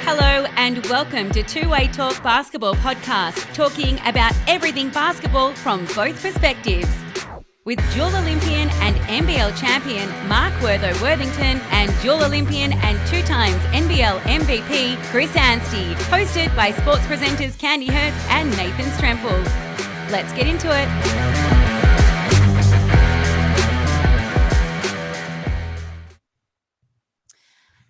Hello and welcome to Two-Way Talk Basketball Podcast, talking about everything basketball from both perspectives. With dual Olympian and NBL champion Mark Worthington and dual Olympian and two times NBL MVP Chris Anstey, hosted by sports presenters Candy Hertz and Nathan Stremple. Let's get into it.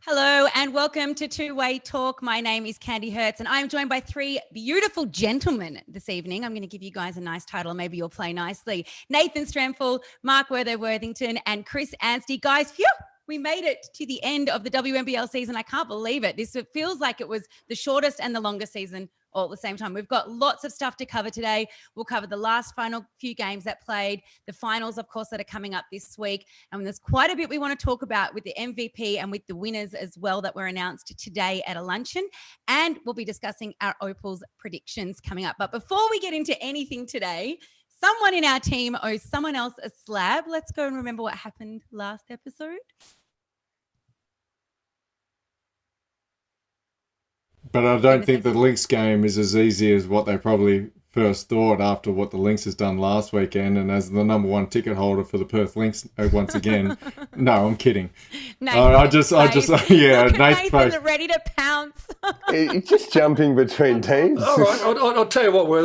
Hello and welcome to Two-Way Talk. My name is Candy Hertz and I'm joined by three beautiful gentlemen this evening. I'm going to give you guys a nice title. Maybe you'll play nicely. Nathan Stremple, Mark Worthington and Chris Anstey. Guys, phew, we made it to the end of the WNBL season. I can't believe it. It feels like it was the shortest and the longest season all at the same time. We've got lots of stuff to cover today. We'll cover the last final few games that played, the finals, of course, that are coming up this week. And there's quite a bit we want to talk about with the MVP and with the winners as well that were announced today at a luncheon. And we'll be discussing our Opals predictions coming up. But before we get into anything today, someone in our team owes someone else a slab. Let's go and remember what happened last episode. But I don't think the Lynx game is as easy as what they probably first thought after what the Lynx has done last weekend. And as the number one ticket holder for the Perth Lynx once again, no, I'm kidding. Nathan, Nathan ready to pounce. It's just jumping between teams. All right, I'll tell you what, we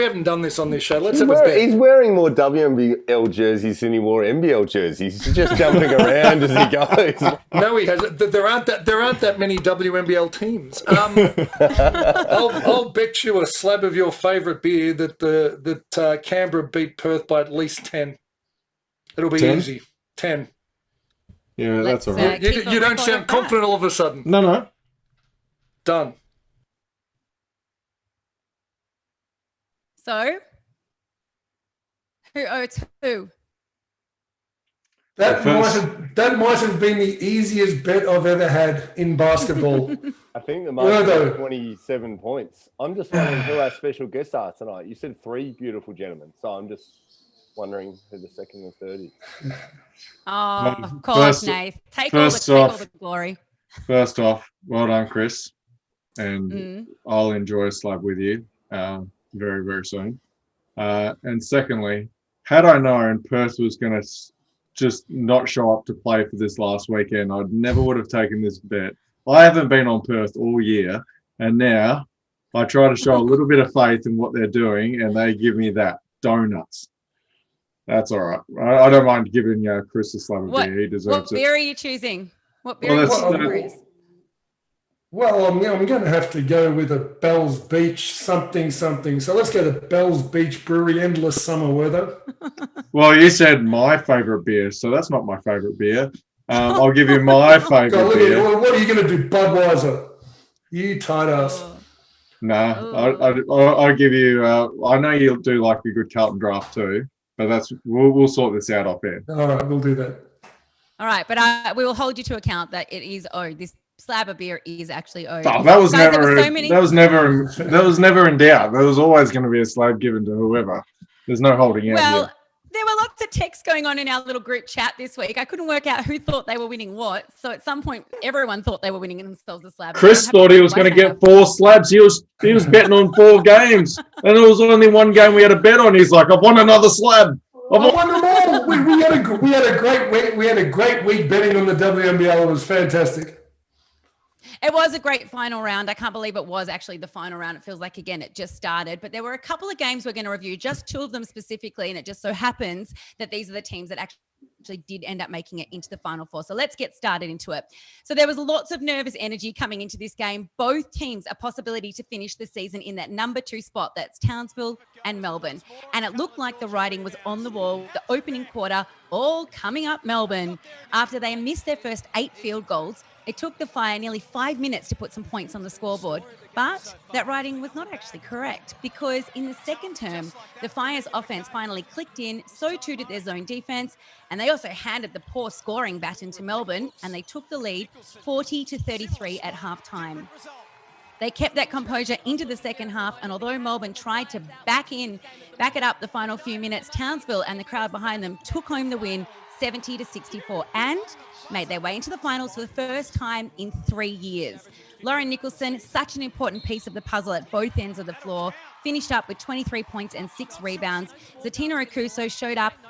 haven't done this on this show. Let's have a bet. He's wearing more WNBL jerseys than he wore NBL jerseys. He's just jumping around as he goes. No, he hasn't. There aren't that many WNBL teams. I'll bet you a slab of your favourite beer that Canberra beat Perth by at least 10. It'll be 10? easy. 10. Yeah, that's all right. You don't sound confident all of a sudden. No. Done. So, who owes who? That might have been the easiest bet I've ever had in basketball. I think the most is 27 points. I'm just wondering who our special guests are tonight. You said three beautiful gentlemen, so I'm just wondering who the second and third is. Oh, of course, Nath. Take all the glory. First off, well done, Chris. And I'll enjoy a slab with you very, very soon. And secondly, had I known Perth was going to just not show up to play for this last weekend, I never would have taken this bet. I haven't been on Perth all year, and now I try to show a little bit of faith in what they're doing, and they give me that. Donuts. That's all right. I don't mind giving Chris a slab of beer. He deserves it. What beer are you choosing? What beer are you choosing, Chris? Well, I'm going to have to go with a Bells Beach something. So let's go to Bells Beach Brewery, Endless Summer Weather. Well, you said my favourite beer, so that's not my favourite beer. I'll give you my favourite beer. What are you going to do, Budweiser? You tight ass. No, I'll give you. I know you'll do like a good Carlton draft too, but we'll sort this out off air. All right, we'll do that. All right, but we will hold you to account that it is owed. This slab of beer is actually owed. Oh, that was never in doubt. There was always going to be a slab given to whoever. There's no holding out. Well, there were lots of texts going on in our little group chat this week. I couldn't work out who thought they were winning what. So at some point, everyone thought they were winning themselves a slab. Chris thought he was going to get 4 slabs. He was betting on 4 games, and there was only one game we had a bet on. He's like, "I want another slab. I won them all. We had a great week betting on the WNBL. It was fantastic. It was a great final round. I can't believe it was actually the final round. It feels like, again, it just started. But there were a couple of games we're going to review, just 2 of them specifically. And it just so happens that these are the teams that actually did end up making it into the Final Four. So let's get started into it. So there was lots of nervous energy coming into this game. Both teams a possibility to finish the season in that number 2 spot. That's Townsville and Melbourne. And it looked like the writing was on the wall. The opening quarter, all coming up Melbourne. After they missed their first 8 field goals, it took the Fire nearly 5 minutes to put some points on the scoreboard. But that writing was not actually correct, because in the second term, the Fire's offense finally clicked in, so too did their zone defense, and they also handed the poor scoring baton to Melbourne, and they took the lead 40-33 at halftime. They kept that composure into the second half, and although Melbourne tried to back it up the final few minutes, Townsville and the crowd behind them took home the win 70-64, and made their way into the finals for the first time in 3 years. Lauren Nicholson, such an important piece of the puzzle at both ends of the floor, finished up with 23 points and 6 rebounds. Zatina Okuso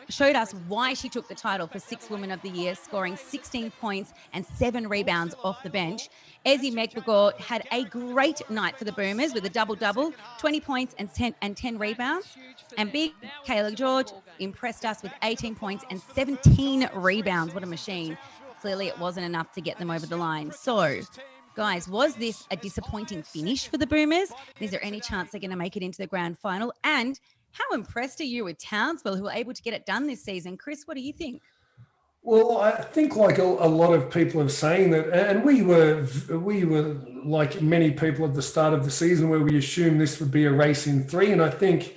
showed us why she took the title for Sixth Woman of the Year, scoring 16 points and 7 rebounds off the bench. Ezi Megbagor had a great night for the Boomers with a double-double, 20 points and 10 rebounds. And big Kayla George impressed us with 18 points and 17 rebounds. What a machine. Clearly, it wasn't enough to get them over the line. So, guys, was this a disappointing finish for the Boomers? Is there any chance they're going to make it into the grand final? And how impressed are you with Townsville, who were able to get it done this season? Chris, what do you think? Well, I think like a lot of people are saying that, and we were like many people at the start of the season where we assumed this would be a race in 3. And I think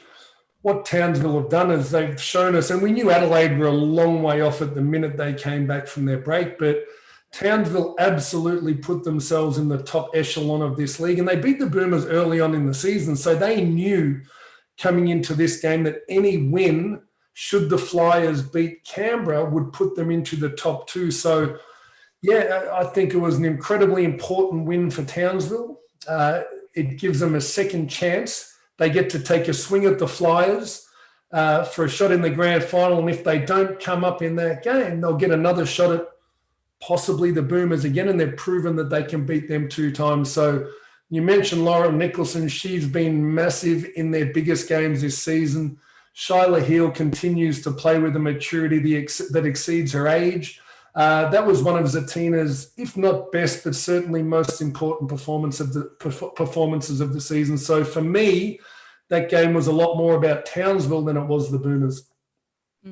what Townsville have done is they've shown us, and we knew Adelaide were a long way off at the minute they came back from their break, but Townsville absolutely put themselves in the top echelon of this league, and they beat the Boomers early on in the season. So they knew coming into this game that any win, should the Flyers beat Canberra, would put them into the top 2. So, yeah, I think it was an incredibly important win for Townsville. It gives them a second chance. They get to take a swing at the Flyers for a shot in the grand final. And if they don't come up in that game, they'll get another shot at possibly the Boomers again. And they've proven that they can beat them 2 times. So you mentioned Lauren Nicholson. She's been massive in their biggest games this season. Shyla Heal continues to play with a maturity that exceeds her age. That was one of Zatina's, if not best, but certainly most important performances of the season. So for me, that game was a lot more about Townsville than it was the Boomers.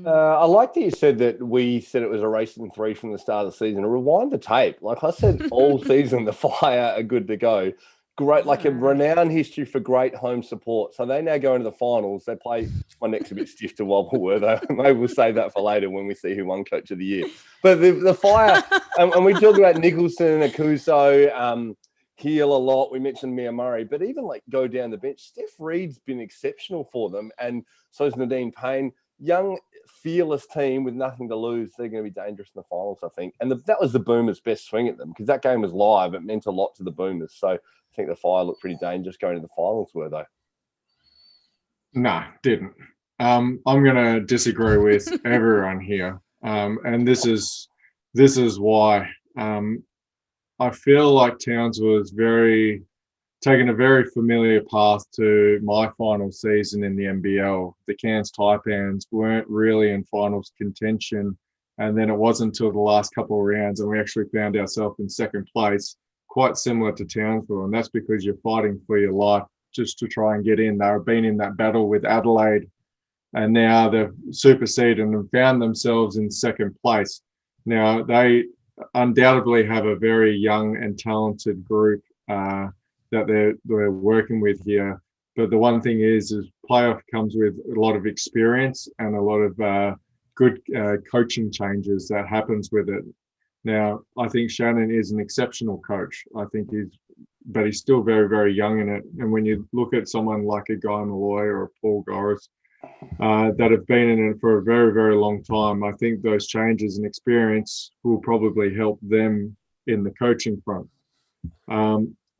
I like that you said that we said it was a race in 3 from the start of the season. Rewind the tape. Like I said, all season, the Fire are good to go. Great, like a renowned history for great home support. So they now go into the finals. They play, my neck's a bit stiff to wobble, were they? Maybe we'll save that for later when we see who won Coach of the Year. But the Fire, and we talk about Nicholson and Akuso, Heel a lot. We mentioned Mia Murray, but even like go down the bench, Steph Reed's been exceptional for them. And so is Nadine Payne. Young, fearless team with nothing to lose. They're going to be dangerous in the finals, I think. And that was the Boomers' best swing at them because that game was live. It meant a lot to the Boomers. So I think the Fire looked pretty dangerous going to the finals, were they? No, didn't. I'm going to disagree with everyone here. And this is why. I feel like Townsville was taken a very familiar path to my final season in the NBL. The Cairns Taipans weren't really in finals contention. And then it wasn't until the last couple of rounds and we actually found ourselves in second place, quite similar to Townsville. And that's because you're fighting for your life just to try and get in. They've been in that battle with Adelaide and now they've superseded and found themselves in second place. Now, they undoubtedly have a very young and talented group that they're working with here. But the one thing is playoff comes with a lot of experience and a lot of good coaching changes that happens with it. Now, I think Shannon is an exceptional coach. I think but he's still very, very young in it. And when you look at someone like a Guy Malloy or a Paul Goris that have been in it for a very, very long time, I think those changes and experience will probably help them in the coaching front.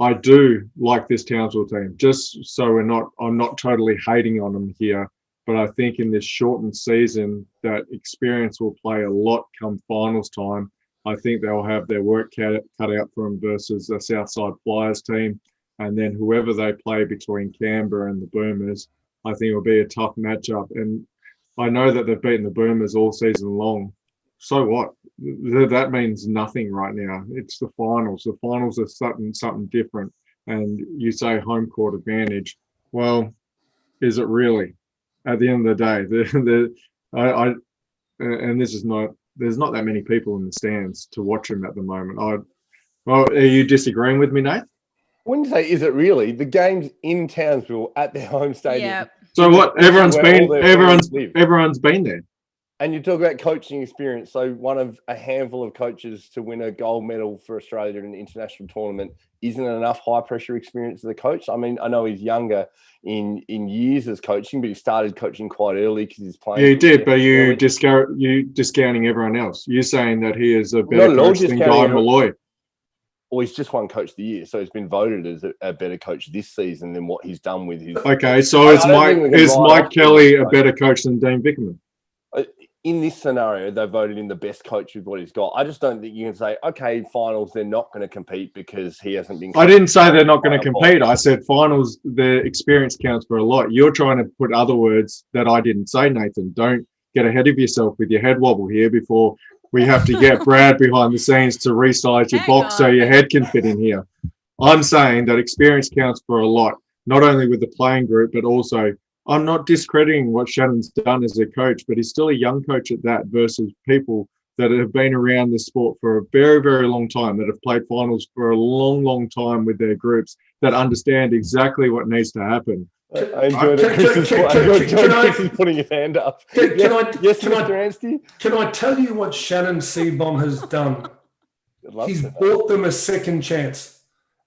I do like this Townsville team, just so I'm not totally hating on them here, but I think in this shortened season, that experience will play a lot come finals time. I think they'll have their work cut out for them versus the Southside Flyers team. And then whoever they play between Canberra and the Boomers, I think it'll be a tough matchup. And I know that they've beaten the Boomers all season long. So what? That means nothing right now. It's the finals. The finals are something different. And you say home court advantage. Well, is it really? At the end of the day, and this is not. There's not that many people in the stands to watch them at the moment. Well, are you disagreeing with me, Nate? When you say, is it really? The game's in Townsville at their home stadium. Yeah. So what? Everyone's been there. And you talk about coaching experience. So one of a handful of coaches to win a gold medal for Australia in an international tournament, isn't enough high pressure experience as a coach? I mean, I know he's younger in years as coaching, but he started coaching quite early because he's playing. Yeah, he did, but you discounting everyone else. You're saying that he is a better coach than Guy Malloy. Well, he's just won Coach of the Year, so he's been voted as a better coach this season than what he's done with his. Okay, so is Mike Kelly a better coach than Dean Vickerman? In this scenario, they voted in the best coach with what he's got. I just don't think you can say, okay, finals, they're not going to compete because he hasn't been. I didn't say they're not going to compete. I said finals, the experience counts for a lot. You're trying to put other words that I didn't say, Nathan. Don't get ahead of yourself with your head wobble here before we have to get Brad behind the scenes to resize your box so your head can fit in here. I'm saying that experience counts for a lot, not only with the playing group, but also I'm not discrediting what Shannon's done as a coach, but he's still a young coach at that versus people that have been around this sport for a very, very long time, that have played finals for a long, long time with their groups, that understand exactly what needs to happen. I enjoyed it. Chris is putting his hand up. Can I tell you what Shannon Seebohm has done? He's bought them a second chance.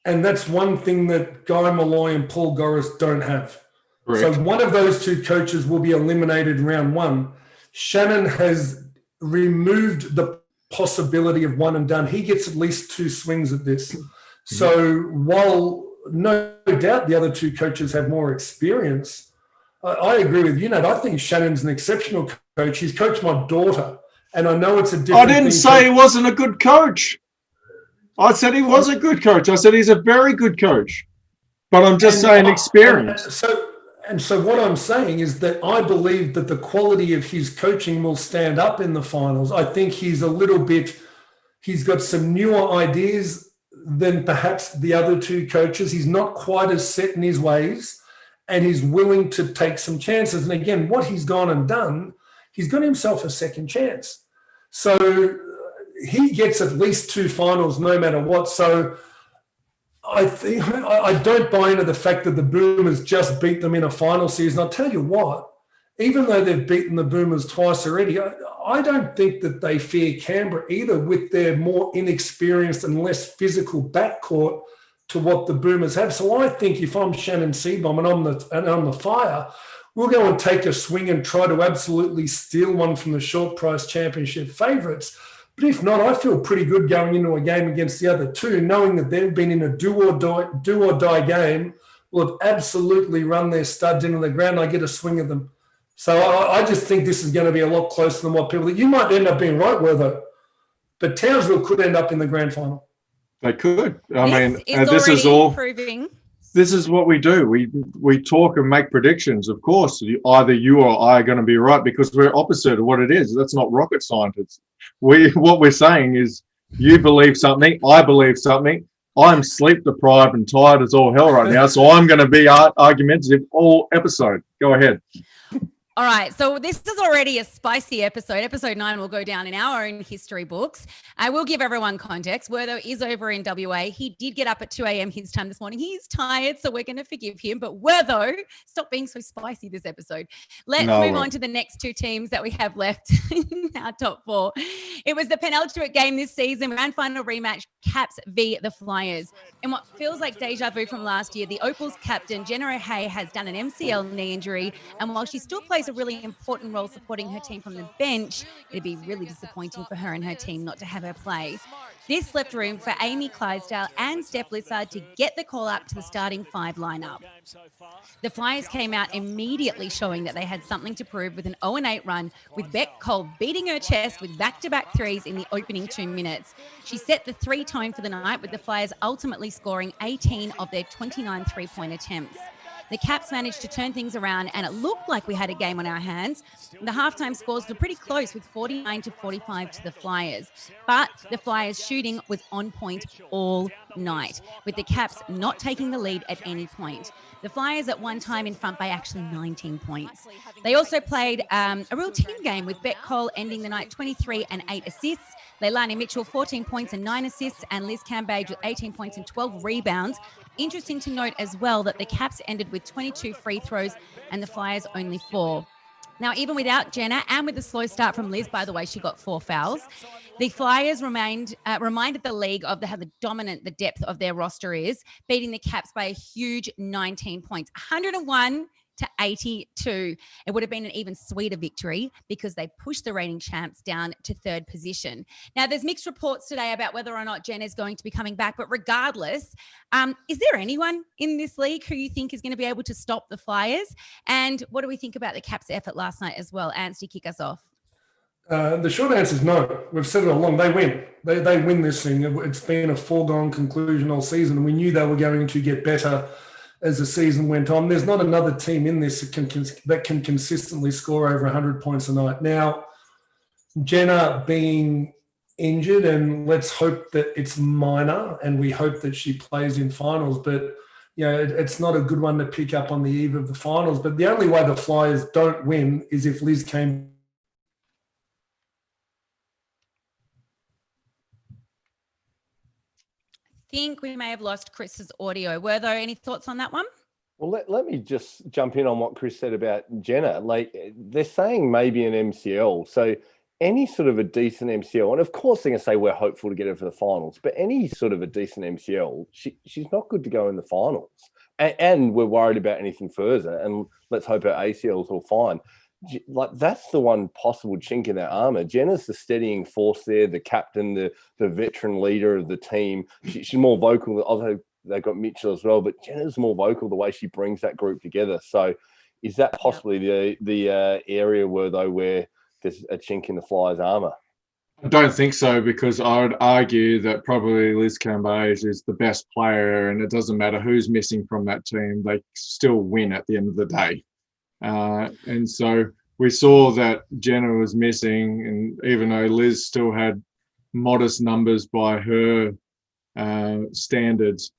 And that's one thing that Guy Malloy and Paul Goris don't have. Correct. So one of those two coaches will be eliminated in round one. Shannon has removed the possibility of one and done. He gets at least two swings at this. So while no doubt the other two coaches have more experience, I agree with you, Nate. I think Shannon's an exceptional coach. He's coached my daughter, and I know it's a different I didn't say he wasn't a good coach. I said he was a good coach. I said he's a very good coach. But I'm just saying experience. So what I'm saying is that I believe that the quality of his coaching will stand up in the finals. I think he's got some newer ideas than perhaps the other two coaches. He's not quite as set in his ways, and he's willing to take some chances. And again, what he's gone and done, he's got himself a second chance. So he gets at least two finals no matter what. So I think I don't buy into the fact that the Boomers just beat them in a final season. I'll tell you what, even though they've beaten the Boomers twice already, I don't think that they fear Canberra either, with their more inexperienced and less physical backcourt to what the Boomers have. So I think if I'm Shannon Seebohm and I'm the Fire, we'll go and take a swing and try to absolutely steal one from the short price championship favourites. But if not, I feel pretty good going into a game against the other two, knowing that they've been in a do or die game, will have absolutely run their studs into the ground. I get a swing of them. So I just think this is going to be a lot closer than what people think. You might end up being right, Wertho, but Townsville could end up in the grand final. They could. This is all proving. This is what we do. We talk and make predictions. Of course, either you or I are going to be right because we're opposite of what it is. That's not rocket science. What we're saying is you believe something, I believe something. I'm sleep deprived and tired as all hell right now, so I'm going to be argumentative all episode. Go ahead. All right, so this is already a spicy episode. Episode 9 will go down in our own history books. I will give everyone context. Wertho is over in WA. He did get up at 2 a.m. his time this morning. He's tired, so we're going to forgive him. But Wertho, stop being so spicy this episode. Let's move on to the next two teams that we have left in our top 4. It was the penultimate game this season, grand final rematch, Caps v the Flyers. And what feels like deja vu from last year, the Opals captain, Jenna O'Hea, has done an MCL knee injury. And while she still plays a really important role supporting her team from the bench, it'd be really disappointing for her and her team not to have her play. This left room for Amy Clydesdale and Steph Lissard to get the call up to the starting 5 lineup. The Flyers came out immediately showing that they had something to prove with an 0-8 run, with Beck Cole beating her chest with back-to-back threes in the opening 2 minutes. She set the 3 tone for the night, with the Flyers ultimately scoring 18 of their 29 three-point attempts. The Caps managed to turn things around, and it looked like we had a game on our hands. The halftime scores were pretty close, with 49-45 to the Flyers. But the Flyers' shooting was on point all night, with the Caps not taking the lead at any point. The Flyers at one time in front by actually 19 points. They also played a real team game, with Beck Cole ending the night 23 and 8 assists. Leilani Mitchell, 14 points and 9 assists, and Liz Cambage with 18 points and 12 rebounds. Interesting to note as well that the Caps ended with 22 free throws and the Flyers only 4. Now, even without Jenna and with the slow start from Liz, by the way, she got 4 fouls. The Flyers reminded the league of how dominant the depth of their roster is, beating the Caps by a huge 19 points, 101 to 82. It would have been an even sweeter victory because they pushed the reigning champs down to 3rd position. Now, there's mixed reports today about whether or not Jen is going to be coming back, but regardless, is there anyone in this league who you think is going to be able to stop the Flyers? And what do we think about the Caps' effort last night as well? Ants, do you kick us off? The short answer is no. We've said it all along. They win. They win this thing. It's been a foregone conclusion all season, and we knew they were going to get better as the season went on. There's not another team in this that can consistently score over 100 points a night. Now, Jenna being injured, and let's hope that it's minor, and we hope that she plays in finals, but it's not a good one to pick up on the eve of the finals. But the only way the Flyers don't win is if Liz came. Think we may have lost Chris's audio. Were there any thoughts on that one? Well, let me just jump in on what Chris said about Jenna. Like, they're saying maybe an MCL. So any sort of a decent MCL, and of course they're going to say we're hopeful to get her for the finals, but any sort of a decent MCL, she's not good to go in the finals. And we're worried about anything further. And let's hope her ACL's all fine. Like, that's the one possible chink in their armor. Jenna's the steadying force there, the captain, the veteran leader of the team. She's more vocal, although they've got Mitchell as well, but Jenna's more vocal the way she brings that group together. So is that possibly the area where there's a chink in the Flyers' armor? I don't think so, because I would argue that probably Liz Cambage is the best player, and it doesn't matter who's missing from that team, they still win at the end of the day. And so we saw that Jenna was missing, and even though Liz still had modest numbers by her standards,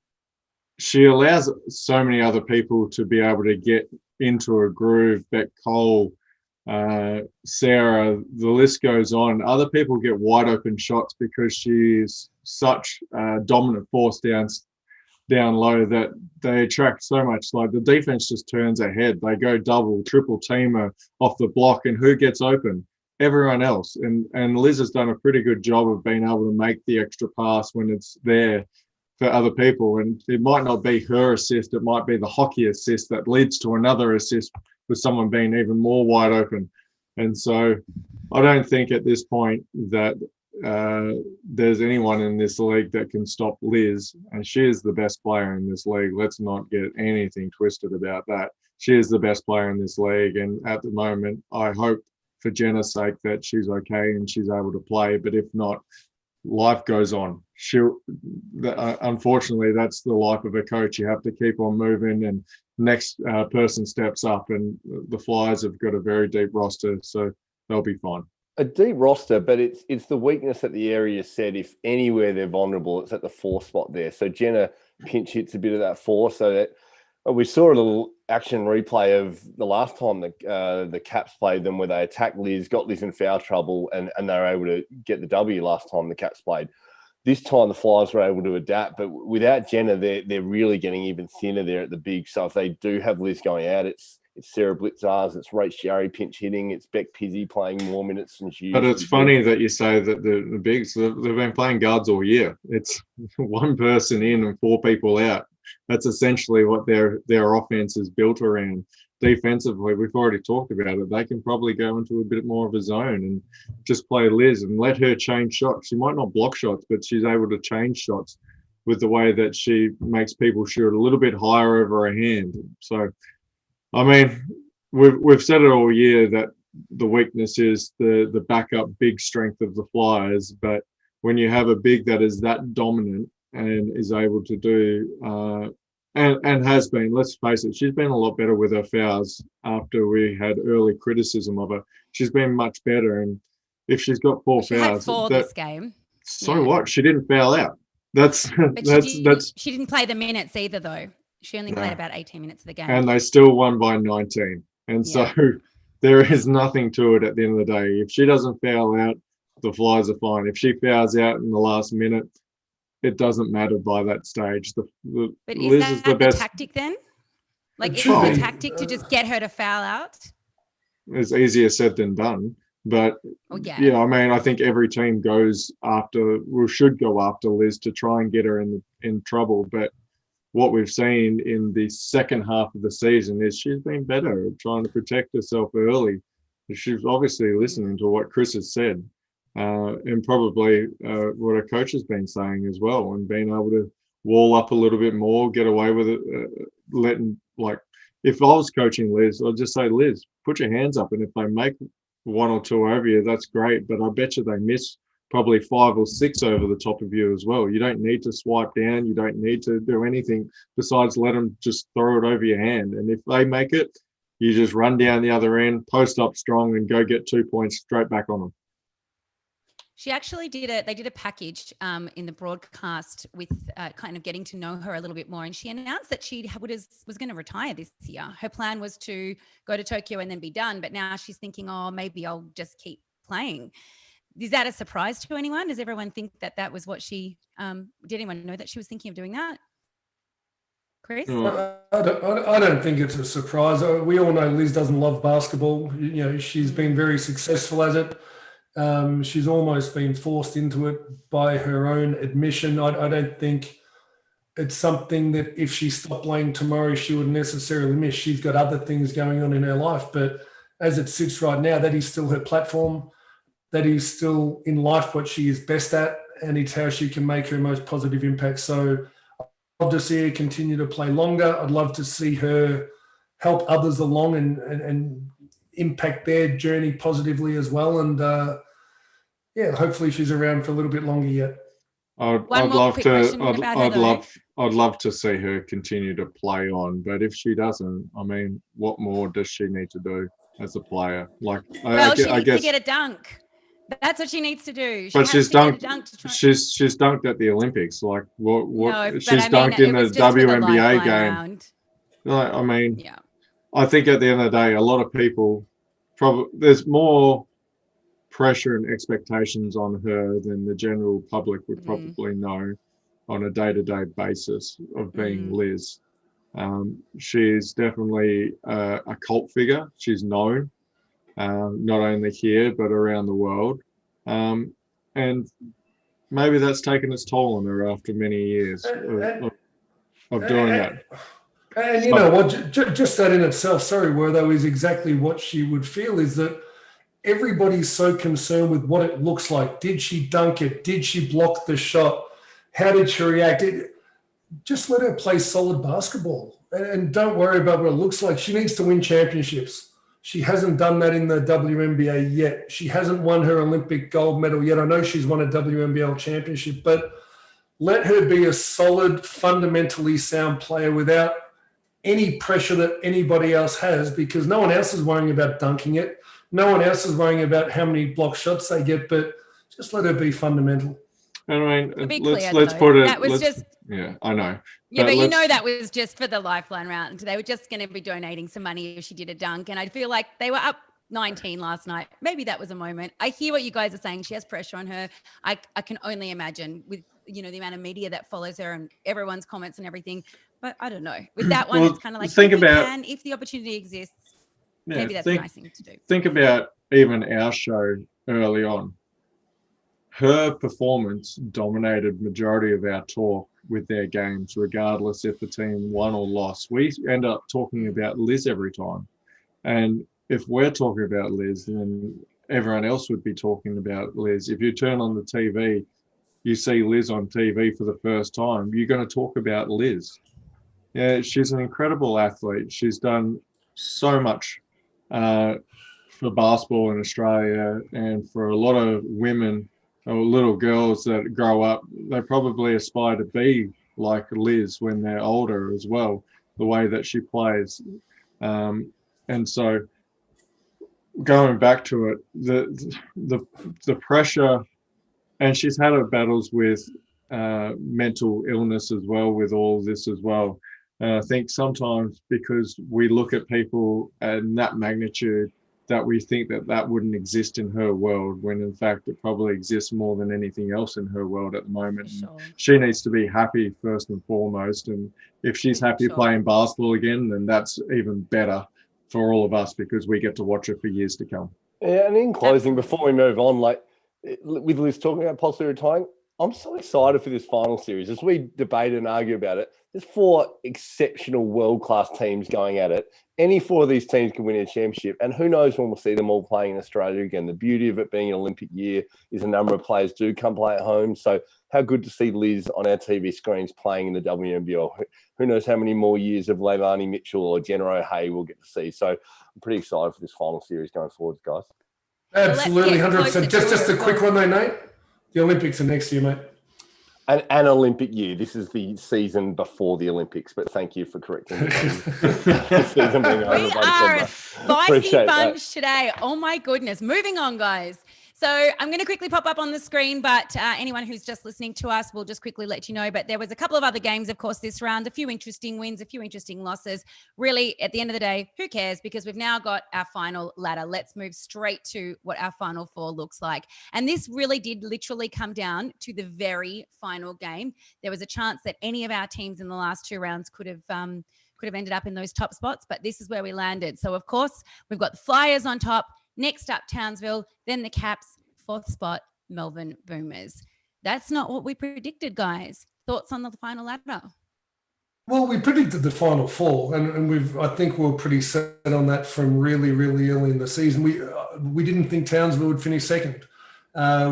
she allows so many other people to be able to get into a groove. Beck Cole, Sarah, the list goes on. Other people get wide open shots because she's such a dominant force down low that they attract so much. Like, the defense just turns ahead. They go double, triple teamer off the block, and who gets open? Everyone else. And Liz has done a pretty good job of being able to make the extra pass when it's there for other people. And it might not be her assist, it might be the hockey assist that leads to another assist with someone being even more wide open. And so I don't think at this point that there's anyone in this league that can stop Liz, and she is the best player in this league. Let's not get anything twisted about that. She is the best player in this league, and at the moment, I hope for Jenna's sake that she's okay and she's able to play. But if not, life goes on. Unfortunately, that's the life of a coach. You have to keep on moving, and next person steps up. And the Flyers have got a very deep roster, so they'll be fine. A deep roster, but it's the weakness at the area said. If anywhere they're vulnerable, it's at the 4 spot there. So Jenna pinch hits a bit of that 4, so that we saw a little action replay of the last time the Caps played them, where they attacked Liz, got Liz in foul trouble, and they were able to get the W last time the Caps played. This time the Flyers were able to adapt, but without Jenna, they're really getting even thinner there at the big. So if they do have Liz going out, it's Sarah Blitzars, it's Rach Jarry pinch hitting, it's Beck Pizzi playing more minutes than she. But it's funny that you say that the bigs, they've been playing guards all year. It's one person in and 4 people out. That's essentially what their offense is built around. Defensively, we've already talked about it. They can probably go into a bit more of a zone and just play Liz and let her change shots. She might not block shots, but she's able to change shots with the way that she makes people shoot a little bit higher over her hand. So, I mean, we've said it all year that the weakness is the backup big strength of the Flyers. But when you have a big that is that dominant and is able to do and has been, let's face it, she's been a lot better with her fouls after we had early criticism of her. She's been much better, and if she's got 4 she fouls, had 4 this game. So what? She didn't foul out. She didn't play the minutes either, though. She only played about 18 minutes of the game. And they still won by 19. And so there is nothing to it at the end of the day. If she doesn't foul out, the Flyers are fine. If she fouls out in the last minute, it doesn't matter by that stage. But Liz is is the the best tactic then? Like, is should the be. tactic to just get her to foul out? it's easier said than done. But Oh yeah. yeah, I mean, I think every team should go after Liz to try and get her in trouble. But what we've seen in the second half of the season is she's been better at trying to protect herself early. She's obviously listening to what Chris has said, and probably what her coach has been saying as well, and being able to wall up a little bit more, get away with it, letting, like, if I was coaching Liz, I'd just say, Liz, put your hands up, and if they make one or two over you, that's great. But I bet you they miss probably 5 or 6 over the top of you as well. You don't need to swipe down. You don't need to do anything besides let them just throw it over your hand. And if they make it, you just run down the other end, post up strong, and go get 2 points straight back on them. She actually they did a package in the broadcast with kind of getting to know her a little bit more. And she announced that she was going to retire this year. Her plan was to go to Tokyo and then be done. But now she's thinking, oh, maybe I'll just keep playing. Is that a surprise to anyone? Does everyone think that was what she, did anyone know that she was thinking of doing that? Chris? I don't think it's a surprise. We all know Liz doesn't love basketball. You know, she's been very successful at it. She's almost been forced into it by her own admission. I don't think it's something that if she stopped playing tomorrow, she would necessarily miss. She's got other things going on in her life. But as it sits right now, that is still her platform. That is still in life what she is best at, and it's how she can make her most positive impact. So I'd love to see her continue to play longer. I'd love to see her help others along and impact their journey positively as well. And hopefully she's around for a little bit longer yet. I'd love to see her continue to play on, but if she doesn't, I mean, what more does she need to do as a player? Like, she needs to get a dunk. That's what she needs to do. She's dunked at the Olympics. Like, what? No, she's dunked in the WNBA game. Round. I mean, yeah. I think at the end of the day, a lot of people there's more pressure and expectations on her than the general public would probably know on a day-to-day basis of being Liz. She's definitely a cult figure. She's known. Not only here but around the world, and maybe that's taken its toll on her after many years of doing that. And you know what? Just that in itself, Wertho, is exactly what she would feel. Is that everybody's so concerned with what it looks like? Did she dunk it? Did she block the shot? How did she react? Just let her play solid basketball, and don't worry about what it looks like. She needs to win championships. She hasn't done that in the WNBA yet. She hasn't won her Olympic gold medal yet. I know she's won a WNBL championship, but let her be a solid, fundamentally sound player without any pressure that anybody else has, because no one else is worrying about dunking it. No one else is worrying about how many block shots they get, but just let her be fundamental. I mean, let's put it. Yeah, I know. Yeah, but you know that was just for the Lifeline round. They were just going to be donating some money if she did a dunk, and I feel like they were up 19 last night. Maybe that was a moment. I hear what you guys are saying. She has pressure on her. I can only imagine with the amount of media that follows her and everyone's comments and everything. But I don't know. With that one, it's kind of like if the opportunity exists. Yeah, maybe that's a nice thing to do. Think about even our show early on. Her performance dominated majority of our talk with their games, regardless if the team won or lost. We end up talking about Liz every time. And if we're talking about Liz, then everyone else would be talking about Liz. If you turn on the TV, you see Liz on TV for the first time, you're going to talk about Liz. Yeah, she's an incredible athlete. She's done so much for basketball in Australia, and for a lot of women or little girls that grow up, they probably aspire to be like Liz when they're older as well, the way that she plays. And so going back to it, the pressure, and she's had her battles with mental illness as well with all this as well. And I think sometimes because we look at people in that magnitude, that we think that wouldn't exist in her world, when in fact it probably exists more than anything else in her world at the moment. Sure. She needs to be happy first and foremost, and if she's happy playing basketball again, then that's even better for all of us because we get to watch it for years to come. Yeah, and in closing, before we move on, like with Liz talking about possibly retiring, I'm so excited for this final series. As we debate and argue about it, there's 4 exceptional world-class teams going at it. Any 4 of these teams can win a championship, and who knows when we'll see them all playing in Australia again. The beauty of it being an Olympic year is a number of players do come play at home. So how good to see Liz on our TV screens playing in the WNBL. Who knows how many more years of Leilani Mitchell or Jenna O'Hay we'll get to see. So I'm pretty excited for this final series going forward, guys. Absolutely, 100%. Just a quick one though, Nate. The Olympics are next year, mate. An Olympic year. This is the season before the Olympics, but thank you for correcting me. The season being over We by are a spicy bunch today. Oh my goodness. Moving on, guys. So I'm going to quickly pop up on the screen, but anyone who's just listening to us, we'll just quickly let you know. But there was a couple of other games, of course, this round, a few interesting wins, a few interesting losses. Really, at the end of the day, who cares? Because we've now got our final ladder. Let's move straight to what our final 4 looks like. And this really did literally come down to the very final game. There was a chance that any of our teams in the last 2 rounds could have ended up in those top spots, but this is where we landed. So, of course, we've got the Flyers on top. Next up, Townsville, then the Caps, 4th spot, Melbourne Boomers. That's not what we predicted, guys. Thoughts on the final ladder? Well, we predicted the final 4, and I think we were pretty set on that from really, really early in the season. We didn't think Townsville would finish second.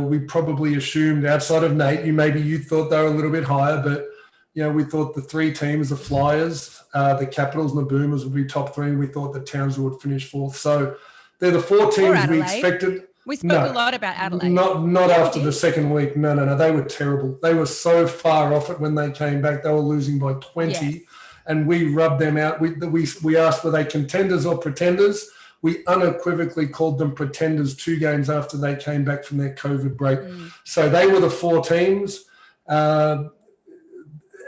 We probably assumed, outside of Nate, you thought they were a little bit higher, but we thought the 3 teams, the Flyers, the Capitals, and the Boomers would be top 3. We thought that Townsville would finish 4th. So they're the 4 teams we expected. We spoke a lot about Adelaide. Not after the second week. No. They were terrible. They were so far off it when they came back. They were losing by 20, and we rubbed them out. We asked, were they contenders or pretenders? We unequivocally called them pretenders 2 games after they came back from their COVID break. So they were the 4 teams, and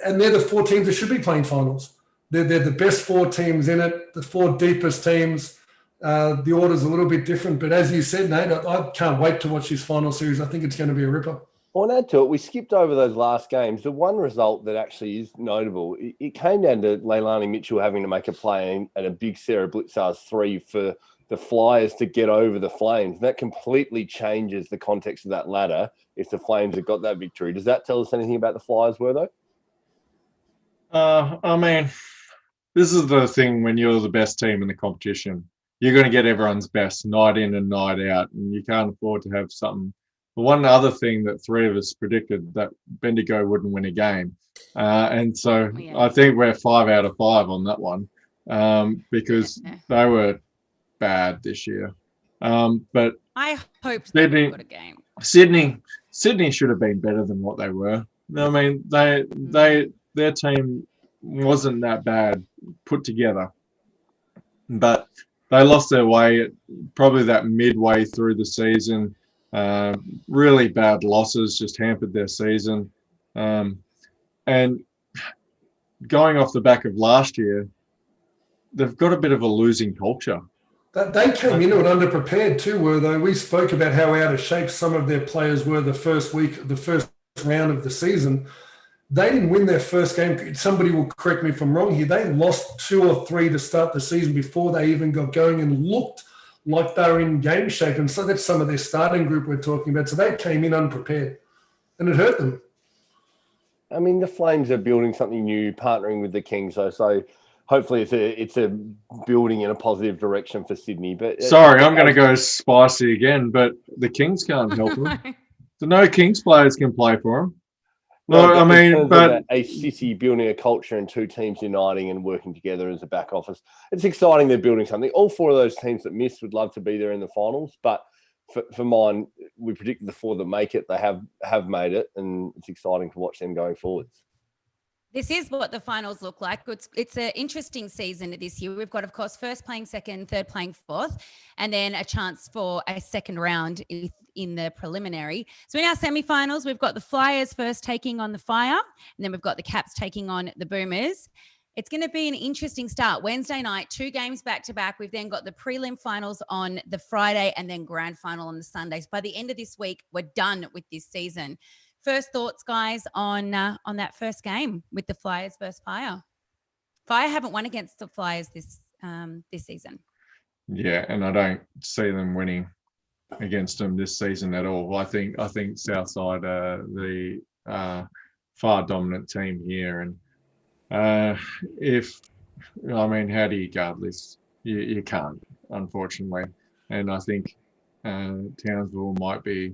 they're the 4 teams that should be playing finals. They're the best 4 teams in it, the 4 deepest teams. The order's a little bit different, but as you said, Nate, I can't wait to watch this final series. I think it's going to be a ripper. On add to it, we skipped over those last games. The one result that actually is notable, it came down to Leilani Mitchell having to make a play and a big Sarah Blitzar's 3 for the Flyers to get over the Flames. That completely changes the context of that ladder if the Flames have got that victory. Does that tell us anything about the Flyers, though? I mean, this is the thing when you're the best team in the competition. You're going to get everyone's best night in and night out, and you can't afford to have something. But one other thing that 3 of us predicted, that Bendigo wouldn't win a game. And so I think we're 5 out of 5 on that one because they were bad this year. But I hope Sydney got a game. Sydney should have been better than what they were. I mean, their team wasn't that bad put together, but they lost their way probably that midway through the season. Really bad losses just hampered their season. And going off the back of last year, they've got a bit of a losing culture. They came into it underprepared too, were they? We spoke about how out of shape some of their players were the first round of the season. They didn't win their first game. Somebody will correct me if I'm wrong here. They lost 2 or 3 to start the season before they even got going and looked like they were in game shape. And so that's some of their starting group we're talking about. So they came in unprepared, and it hurt them. I mean, the Flames are building something new, partnering with the Kings, though. So hopefully it's a building in a positive direction for Sydney. But sorry, I'm going to go spicy again, but the Kings can't help them. So no Kings players can play for them. Well, I mean, but a city building a culture and 2 teams uniting and working together as a back office. It's exciting they're building something. All 4 of those teams that missed would love to be there in the finals. But for mine, we predicted the 4 that make it. They have made it, and it's exciting to watch them going forwards. This is what the finals look like. It's an interesting season this year. We've got, of course, first playing second, third playing fourth, and then a chance for a second round in the preliminary. So in our semifinals, we've got the Flyers first taking on the Fire, and then we've got the Caps taking on the Boomers. It's going to be an interesting start. Wednesday night, 2 games back-to-back. We've then got the prelim finals on the Friday and then grand final on the Sundays. By the end of this week, we're done with this season. First thoughts, guys, on that first game with the Flyers versus Fire. Fire haven't won against the Flyers this season. Yeah, and I don't see them winning against them this season at all. I think Southside are the far dominant team here, and if I mean, how do you guard this? You can't, unfortunately, and I think Townsville might be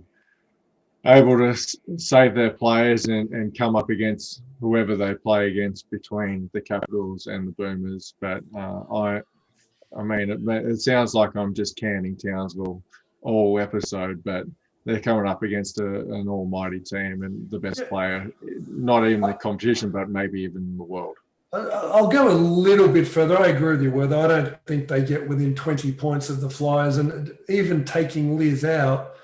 able to save their players and come up against whoever they play against between the Capitals and the Boomers. But I mean, it sounds like I'm just canning Townsville all episode, but they're coming up against an almighty team and the best player, not even the competition, but maybe even the world. I'll go a little bit further. I agree with you, Werther. I don't think they get within 20 points of the Flyers. And even taking Liz out,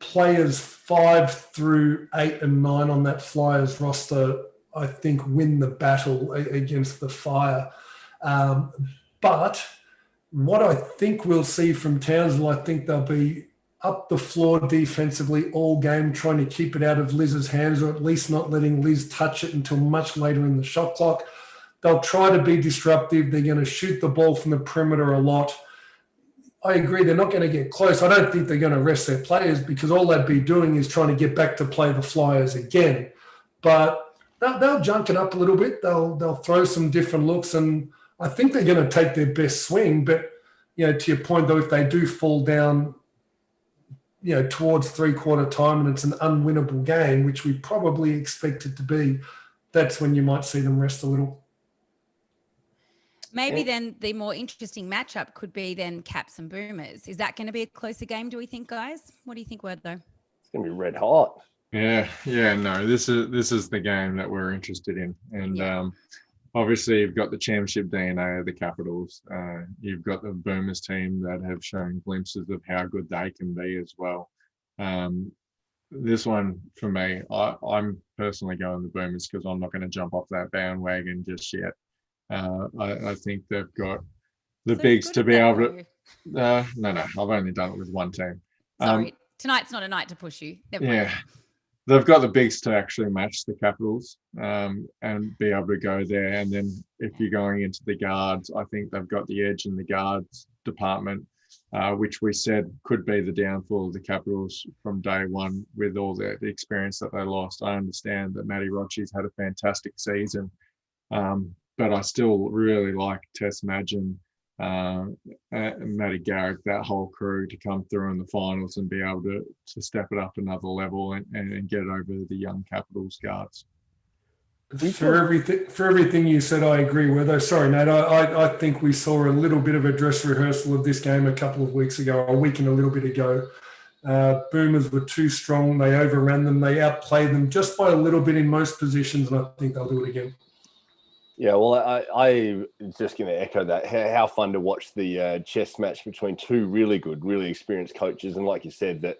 players 5 through 8 and 9 on that Flyers roster, I think, win the battle against the Fire. But what I think we'll see from Townsville, I think they'll be up the floor defensively all game, trying to keep it out of Liz's hands, or at least not letting Liz touch it until much later in the shot clock. They'll try to be disruptive. They're going to shoot the ball from the perimeter a lot. I agree, they're not going to get close. I don't think they're going to rest their players, because all they'd be doing is trying to get back to play the Flyers again. But they'll junk it up a little bit. They'll throw some different looks, and I think they're going to take their best swing. But, to your point, though, if they do fall down, towards three-quarter time and it's an unwinnable game, which we probably expect it to be, that's when you might see them rest a little. Maybe then the more interesting matchup could be then Caps and Boomers. Is that going to be a closer game, do we think, guys? What do you think, Word, though? It's going to be red hot. Yeah, no, this is the game that we're interested in. And obviously you've got the championship DNA of the Capitals. You've got the Boomers team that have shown glimpses of how good they can be as well. This one, for me, I'm personally going the Boomers because I'm not going to jump off that bandwagon just yet. I think they've got the bigs to be able to. No, I've only done it with one team. Sorry, tonight's not a night to push you. Never mind. They've got the bigs to actually match the Capitals and be able to go there. And then if you're going into the guards, I think they've got the edge in the guards department, which we said could be the downfall of the Capitals from day one with all the experience that they lost. I understand that Matty Rocci's had a fantastic season. But I still really like Tess Madgen, Matty Garrick, that whole crew to come through in the finals and be able to step it up another level and get it over the young Capitals guards. For everything you said, I agree with. Sorry, Nate. I think we saw a little bit of a dress rehearsal of this game a couple of weeks ago, a week and a little bit ago. Boomers were too strong. They overran them. They outplayed them just by a little bit in most positions, and I think they'll do it again. Yeah, well, I just going to echo that. How fun to watch the chess match between two really good, really experienced coaches. And like you said, that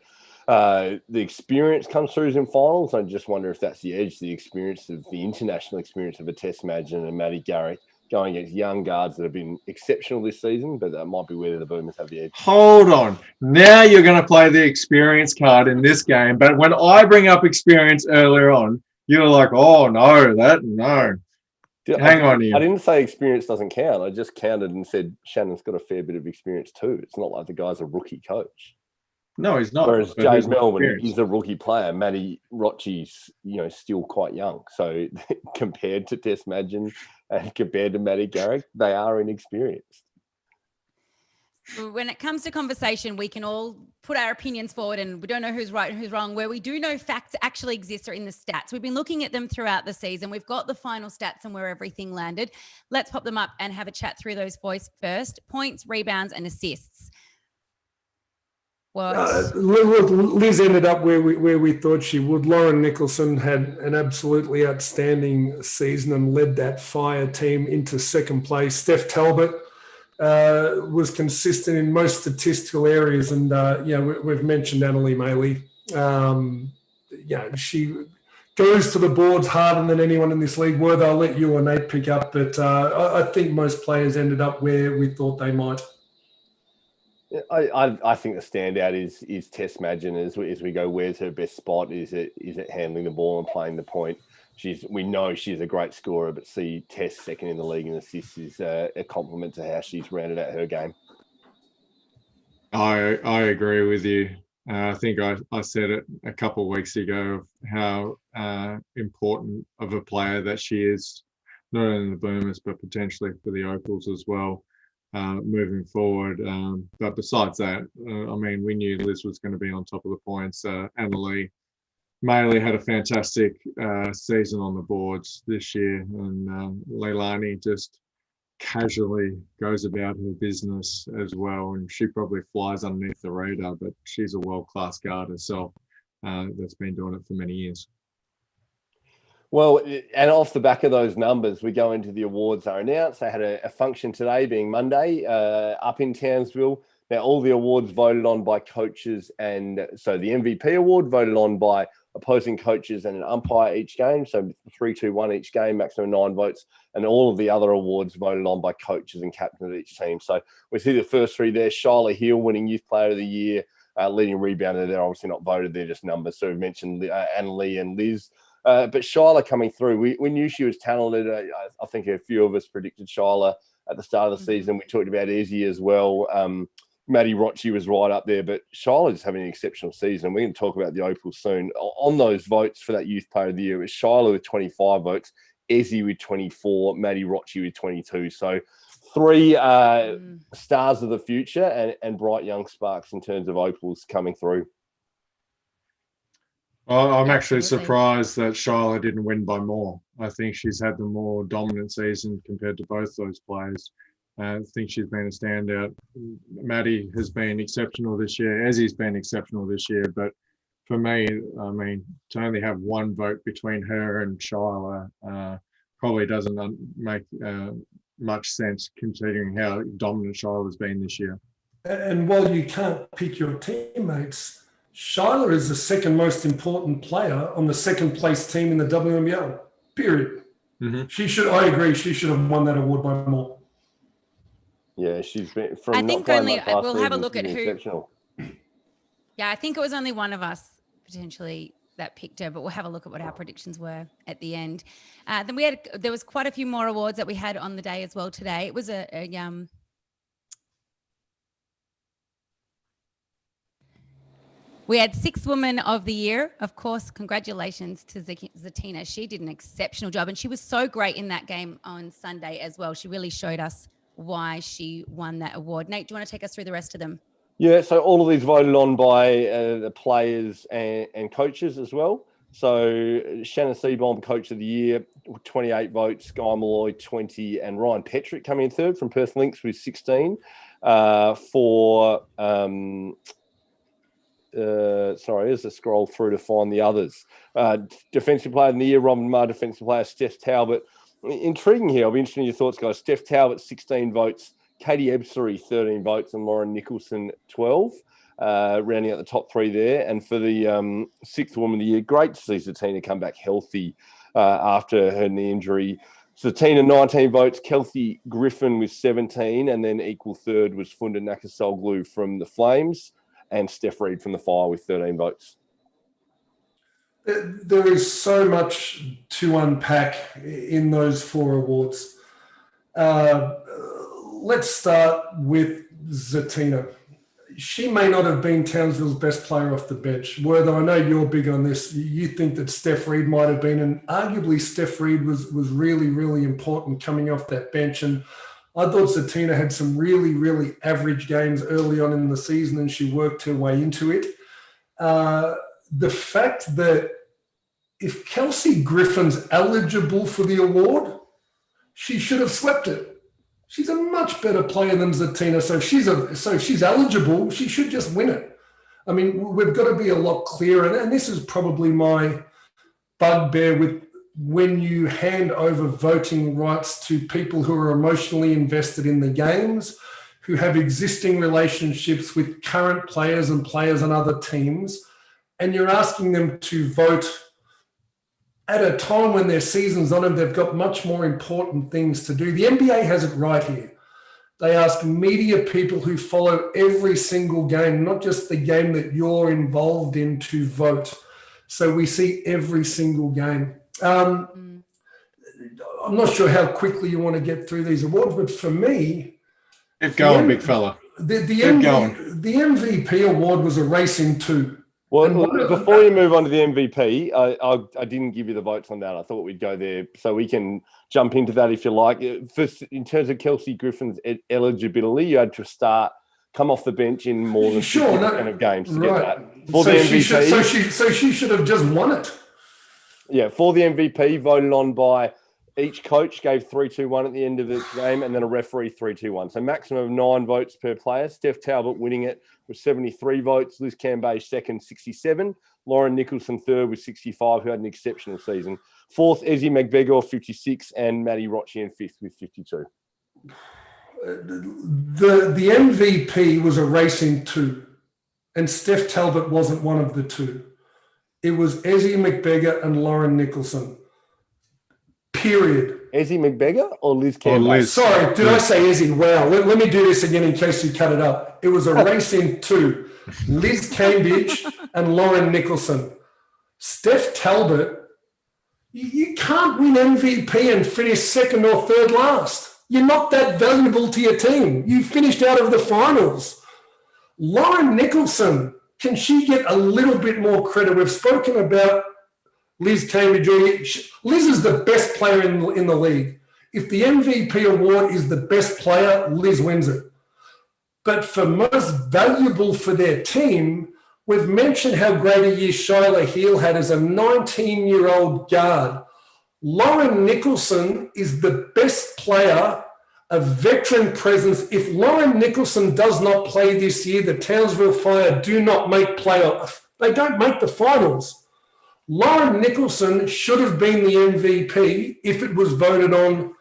the experience comes through in finals. I just wonder if that's the edge, the experience of the international experience of a Tess Madgen and Matty Garrick going against young guards that have been exceptional this season, but that might be where the Boomers have the edge. Hold on. Now you're going to play the experience card in this game. But when I bring up experience earlier on, you're like, oh, no. Hang on here. I didn't say experience doesn't count. I just counted and said Shannon's got a fair bit of experience too. It's not like the guy's a rookie coach. No, he's not. Whereas Jade Melbourne, he's a rookie player. Matty Rocci's, still quite young. So compared to Tess Madgen and compared to Matty Garrick, they are inexperienced. When it comes to conversation, we can all put our opinions forward and we don't know who's right and who's wrong. Where we do know facts actually exist are in the stats. We've been looking at them throughout the season. We've got the final stats and where everything landed. Let's pop them up and have a chat through those first. Points, rebounds, and assists. Liz ended up where we thought she would. Lauren Nicholson had an absolutely outstanding season and led that Fire team into second place. Steph Talbot was consistent in most statistical areas. And, we've mentioned Annalie Maley. She goes to the boards harder than anyone in this league. I'll let you or Nate pick up. But I think most players ended up where we thought they might. Yeah, I think the standout is Tess Madgen as we go. Where's her best spot? Is it handling the ball and playing the point? We know she's a great scorer, but Tess second in the league in assists is a compliment to how she's rounded out her game. I agree with you. I think I said it a couple of weeks ago of how important of a player that she is, not only in the Boomers but potentially for the Opals as well, moving forward. But besides that, I mean, we knew Liz was going to be on top of the points. Annalie Maley had a fantastic season on the boards this year, and Leilani just casually goes about her business as well, and she probably flies underneath the radar, but she's a world-class guard herself that's been doing it for many years. Well, and off the back of those numbers, we go into the awards are announced. They had a function today, being Monday, up in Townsville. Now, all the awards voted on by coaches, and so the MVP award voted on by opposing coaches and an umpire each game. So 3-2-1 each game, maximum 9 votes, and all of the other awards voted on by coaches and captains of each team. So we see the first 3 there. Shyla Hill winning Youth Player of the Year, leading rebounder. They're obviously not voted; they're just numbers. So we've mentioned Annalie and Liz. But Shyla coming through, we knew she was talented. I think a few of us predicted Shyla at the start of the season. We talked about Izzy as well. Maddie Rocci was right up there, but Shyla is having an exceptional season. We're going to talk about the Opals soon. On those votes for that Youth Player of the Year, it was Shyla with 25 votes, Izzy with 24, Maddie Rocci with 22. So 3 stars of the future and bright young sparks in terms of Opals coming through. Well, I'm actually surprised that Shyla didn't win by more. I think she's had the more dominant season compared to both those players. I think she's been a standout. Maddie has been exceptional this year. Ezzy's been exceptional this year. But for me, I mean, to only have 1 vote between her and Shyla probably doesn't make much sense considering how dominant Shyla's been this year. And while you can't pick your teammates, Shyla is the second most important player on the second place team in the WNBL, period. Mm-hmm. I agree, she should have won that award by more. Yeah, she's been from. I think only we'll have a look at who. Yeah, I think it was only one of us potentially that picked her, but we'll have a look at what our predictions were at the end. Then there was quite a few more awards that we had on the day as well today. It was we had 6th Woman of the Year. Of course, congratulations to Zatina. She did an exceptional job, and she was so great in that game on Sunday as well. She really showed us why she won that award. Nate, do you want to take us through the rest of them? Yeah, so all of these voted on by the players and coaches as well. So Shannon Seabohm, Coach of the Year, 28 votes, Guy Malloy, 20, and Ryan Petrick coming in 3rd from Perth Lynx with 16. As I scroll through to find the others. Defensive Player of the Year, Robin Marr. Defensive Player, Steph Talbot. Intriguing here. I'll be interested in your thoughts, guys. Steph Talbot, 16 votes. Katie Ebsery, 13 votes. And Lauren Nicholson, 12. Rounding out the top 3 there. And for the 6th Woman of the Year, great to see Zatina come back healthy after her knee injury. Zatina, 19 votes. Kelsey Griffin with 17. And then equal 3rd was Funda Nakasoglu from the Flames. And Steph Reid from the Fire with 13 votes. There is so much to unpack in those 4 awards. Let's start with Zatina. She may not have been Townsville's best player off the bench. Wortho, I know you're big on this. You think that Steph Reid might have been, and arguably Steph Reid was really, really important coming off that bench. And I thought Zatina had some really, really average games early on in the season, and she worked her way into it. The fact that if Kelsey Griffin's eligible for the award, she should have swept it. She's a much better player than Zatina, so if she's eligible, she should just win it. I mean, we've got to be a lot clearer, and this is probably my bugbear with when you hand over voting rights to people who are emotionally invested in the games, who have existing relationships with current players and players on other teams, and you're asking them to vote at a time when their season's on and they've got much more important things to do. The NBA has it right here. They ask media people who follow every single game, not just the game that you're involved in, to vote. So we see every single game. I'm not sure how quickly you want to get through these awards, but for me... Keep going, big fella. The MVP award was a race in two. Well, before you move on to the MVP, I didn't give you the votes on that. I thought we'd go there, so we can jump into that if you like. First, in terms of Kelsey Griffin's eligibility, you had to come off the bench in more than 50% of games to get that. For the MVP, she should have just won it. Yeah, for the MVP, voted on by each coach, gave 3-2-1 at the end of the game, and then a referee 3-2-1. So maximum of 9 votes per player. Steph Talbot winning it with 73 votes. Liz Cambage second, 67. Lauren Nicholson third with 65, who had an exceptional season. Fourth, Ezzy McBegor, 56, and Maddie Rochian fifth with 52. The MVP was a race in two, and Steph Talbot wasn't one of the two. It was Ezzy McBegor and Lauren Nicholson. Period. Ezzy McBegor or Liz Cambage? Sorry, did I say Ezzy? Wow. Let me do this again in case you cut it up. It was a race in two. Liz Cambage and Lauren Nicholson. Steph Talbot, you can't win MVP and finish second or third last. You're not that valuable to your team. You finished out of the finals. Lauren Nicholson, can she get a little bit more credit? We've spoken about Liz Cambage. Liz is the best player in the league. If the MVP award is the best player, Liz wins it. But for most valuable for their team, we've mentioned how great a year Shyla Heel had as a 19-year-old guard. Lauren Nicholson is the best player, a veteran presence. If Lauren Nicholson does not play this year, the Townsville Fire do not make playoffs. They don't make the finals. Lauren Nicholson should have been the MVP if it was voted on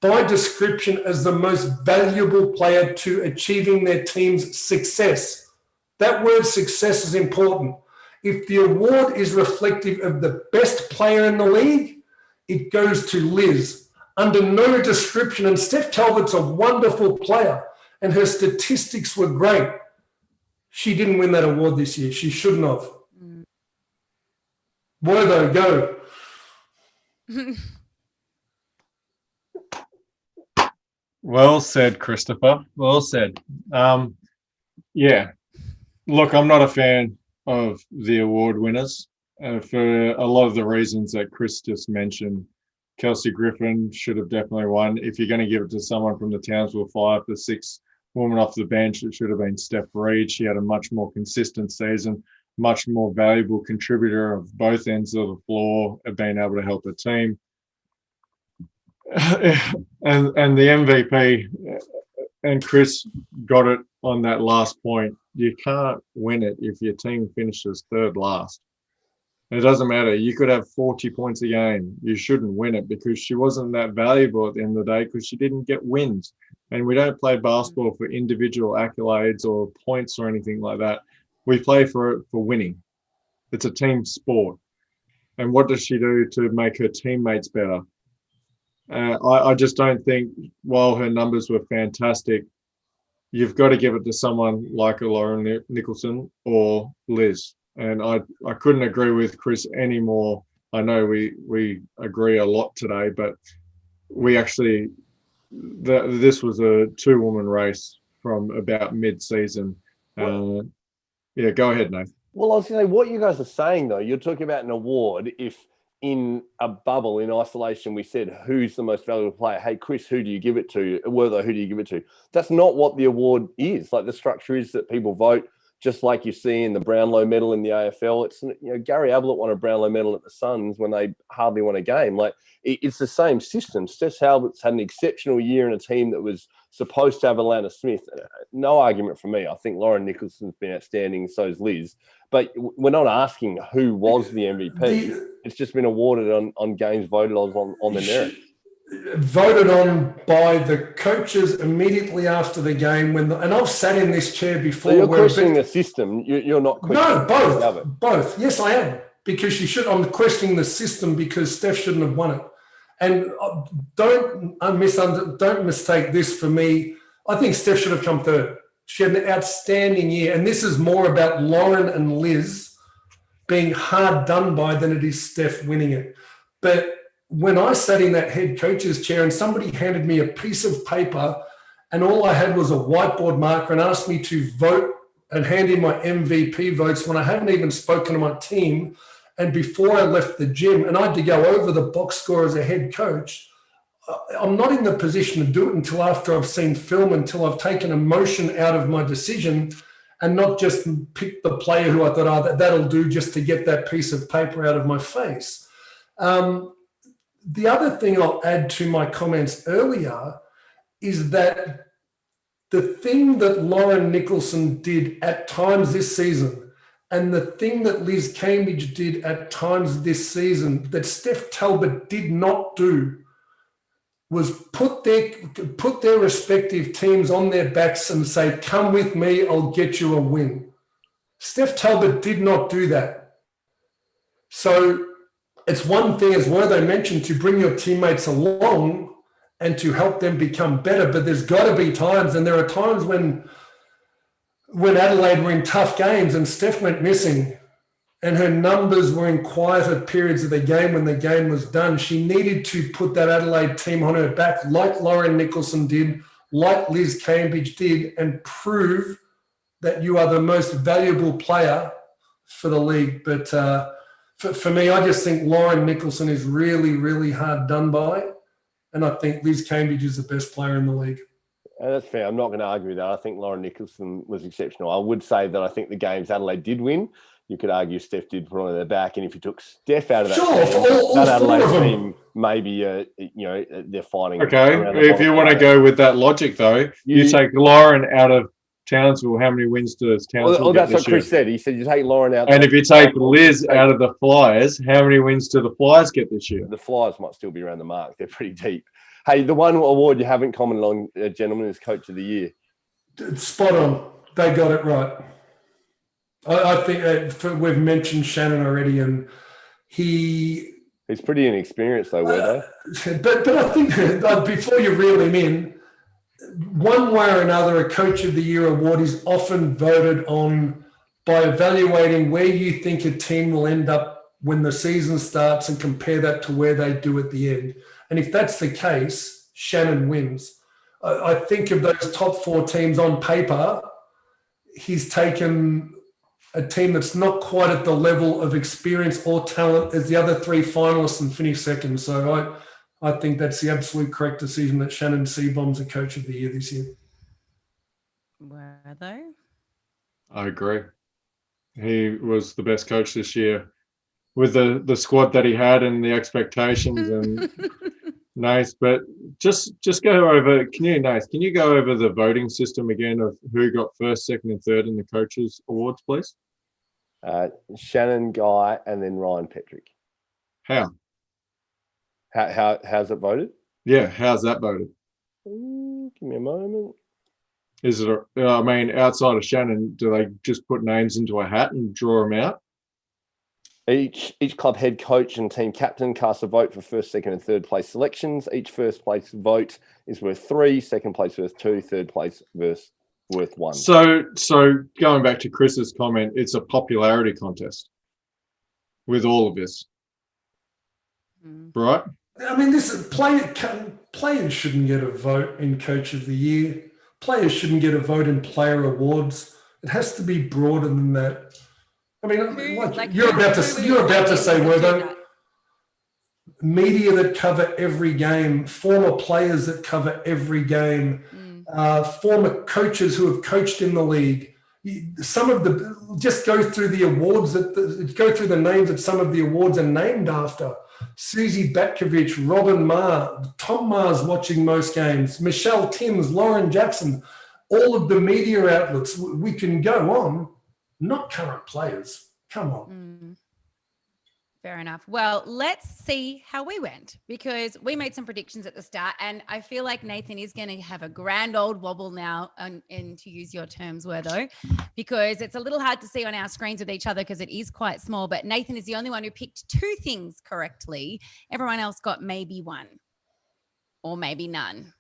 by description as the most valuable player to achieving their team's success. That word success is important. If the award is reflective of the best player in the league, it goes to Liz under no description. And Steph Talbot's a wonderful player and her statistics were great. She didn't win that award this year. She shouldn't have. Wortho, go. Well said, Christopher. Well said. Yeah. Look, I'm not a fan of the award winners for a lot of the reasons that Chris just mentioned. Kelsey Griffin should have definitely won. If you're going to give it to someone from the Townsville Fire, the sixth woman off the bench, it should have been Steph Reed. She had a much more consistent season, much more valuable contributor of both ends of the floor, of being able to help the team. And the MVP, and Chris got it on that last point. You can't win it if your team finishes third last. It doesn't matter. You could have 40 points a game. You shouldn't win it because she wasn't that valuable at the end of the day because she didn't get wins. And we don't play basketball for individual accolades or points or anything like that. We play for winning. It's a team sport. And what does she do to make her teammates better? I just don't think, while her numbers were fantastic, you've got to give it to someone like a Lauren Nicholson or Liz. And I couldn't agree with Chris anymore. I know we agree a lot today, but we actually, this was a two-woman race from about mid-season. Yeah, go ahead, Nathan. Well, I was going to say, what you guys are saying, though, you're talking about an award. If in a bubble, in isolation, we said, who's the most valuable player? Hey, Chris, who do you give it to? Wertho, who do you give it to? That's not what the award is. Like, the structure is that people vote, just like you see in the Brownlow medal in the AFL. It's, Gary Ablett won a Brownlow medal at the Suns when they hardly won a game. Like, it's the same system. Steph Talbot's had an exceptional year in a team that was supposed to have Alana Smith. No argument from me. I think Lauren Nicholson's been outstanding, so's Liz. But we're not asking who was the MVP. It's just been awarded on games voted on the merit. Voted on by the coaches immediately after the game. And I've sat in this chair before. So you're questioning the system. You're not questioning. No, both. Yes, I am. Because I'm questioning the system because Steph shouldn't have won it. And don't mistake this for me. I think Steph should have come third. She had an outstanding year. And this is more about Lauren and Liz being hard done by than it is Steph winning it. But when I sat in that head coach's chair and somebody handed me a piece of paper and all I had was a whiteboard marker and asked me to vote and hand in my MVP votes when I hadn't even spoken to my team and before I left the gym, and I had to go over the box score as a head coach, I'm not in the position to do it until after I've seen film, until I've taken emotion out of my decision and not just pick the player who I thought, that'll do just to get that piece of paper out of my face. The other thing I'll add to my comments earlier is that the thing that Lauren Nicholson did at times this season and the thing that Liz Cambridge did at times this season that Steph Talbot did not do was put their respective teams on their backs and say, come with me, I'll get you a win. Steph Talbot did not do that. So it's one thing, as Wertho mentioned, to bring your teammates along and to help them become better, but there's got to be times, and there are times when Adelaide were in tough games and Steph went missing and her numbers were in quieter periods of the game when the game was done. She needed to put that Adelaide team on her back like Lauren Nicholson did, like Liz Cambridge did, and prove that you are the most valuable player for the league. But for me, I just think Lauren Nicholson is really, really hard done by. And I think Liz Cambridge is the best player in the league. That's fair. I'm not going to argue with that. I think Lauren Nicholson was exceptional. I would say that I think the games Adelaide did win, you could argue Steph did put on their back. And if you took Steph out of that, that Adelaide team, maybe, they're fighting. Okay. If you want to go with that logic, though, you take Lauren out of Townsville, how many wins does Townsville get that's this what Chris said. He said you take Lauren out. And if you take Liz out of the Flyers, how many wins do the Flyers get this year? The Flyers might still be around the mark. They're pretty deep. Hey, the one award you haven't commented on, gentlemen, is Coach of the Year. Spot on. They got it right. I think we've mentioned Shannon already, and he's pretty inexperienced, though, But I think before you reel him in, one way or another, a Coach of the Year award is often voted on by evaluating where you think a team will end up when the season starts and compare that to where they do at the end. And if that's the case, Shannon wins. I think of those top four teams on paper, he's taken a team that's not quite at the level of experience or talent as the other three finalists and finished second. So I think that's the absolute correct decision that Shannon Seabomb's a Coach of the Year this year. Were they? I agree. He was the best coach this year with the squad that he had and the expectations and Nice. But just go over, can you go over the voting system again of who got first, second and third in the coaches awards, please? Shannon, Guy, and then Ryan Petrick. How? How's it voted? Yeah, how's that voted? Give me a moment. Is it, outside of Shannon, do they just put names into a hat and draw them out? Each club head coach and team captain casts a vote for first, second, and third place selections. Each first place vote is worth 3, second place worth 2, third place worth 1. So going back to Chris's comment, it's a popularity contest with all of this, right? I mean, players shouldn't get a vote in Coach of the Year. Players shouldn't get a vote in player awards. It has to be broader than that. I mean, you're about to say, Wertho, media that cover every game, former players that cover every game, former coaches who have coached in the league. Just go through the awards go through the names that some of the awards are named after. Susie Batkovich, Robin Marr, Tom Marr's watching most games, Michelle Timms, Lauren Jackson, all of the media outlets. We can go on. Not current players. Come on. Fair enough. Well, let's see how we went, because we made some predictions at the start, and I feel like Nathan is going to have a grand old wobble now, and to use your terms, Wertho, because it's a little hard to see on our screens with each other because it is quite small, but Nathan is the only one who picked 2 things correctly. Everyone else got maybe 1 or maybe none.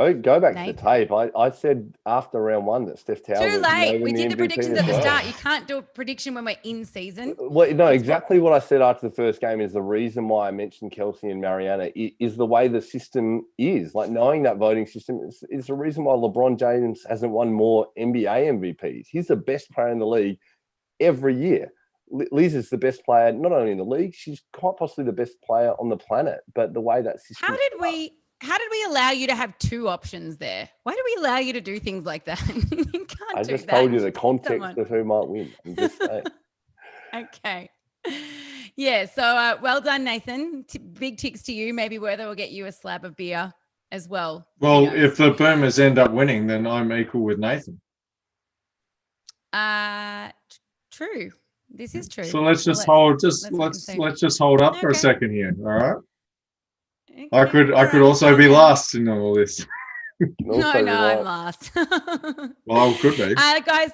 Go back to Nathan. the tape. I said after round 1 that Steph Talbot Too was gonna late. win We did the MVP predictions as at the well. start. You can't do a prediction when we're in season. Well, no, It's exactly what I said after the first game is the reason why I mentioned Kelsey and Mariana is the way the system is. Like knowing that voting system is the reason why LeBron James hasn't won more NBA MVPs. He's the best player in the league every year. Liz is the best player, not only in the league, she's quite possibly the best player on the planet. But the way that system, How did we allow you to have 2 options there? Why do we allow you to do things like that? You can't I do just that. told you the context Someone. of who might win. I'm just saying. Okay. Yeah. So well done, Nathan. Big ticks to you. Maybe Werther will get you a slab of beer as well. Well, if the Boomers end up winning, then I'm equal with Nathan. True. This is true. So let's just let's just hold up for a second here. All right. Okay. I could also be last in all this. No, I'm last. Well, could be. Guys,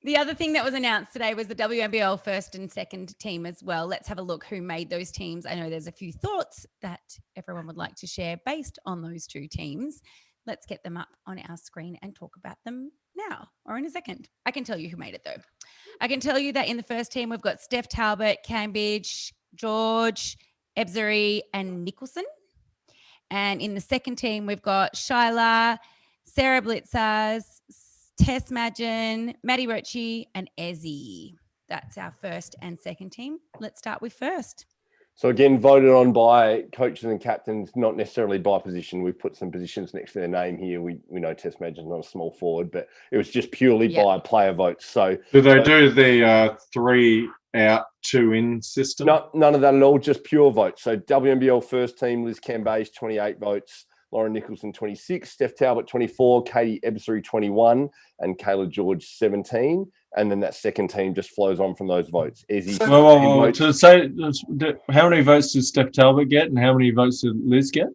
the other thing that was announced today was the WNBL first and second team as well. Let's have a look who made those teams. I know there's a few thoughts that everyone would like to share based on those 2 teams. Let's get them up on our screen and talk about them now or in a second. I can tell you who made it though. I can tell you that in the first team, we've got Steph Talbot, Cambridge, George, Ebzery, and Nicholson. And in the second team, we've got Shyla, Sarah Blitzers, Tess Madgen, Maddie Rochi, and Ezzy. That's our first and second team. Let's start with first. So again, voted on by coaches and captains, not necessarily by position. We've put some positions next to their name here. We know Tess Madgen's not a small forward, but it was just purely by player votes. So do they do the 3 out, 2 in system? No, none of that at all, just pure votes. So WNBL first team, Liz Cambage, 28 votes, Lauren Nicholson, 26, Steph Talbot, 24, Katie Ebzery, 21, and Kayla George, 17. And then that second team just flows on from those votes. Well, to say, how many votes did Steph Talbot get and how many votes did Liz get?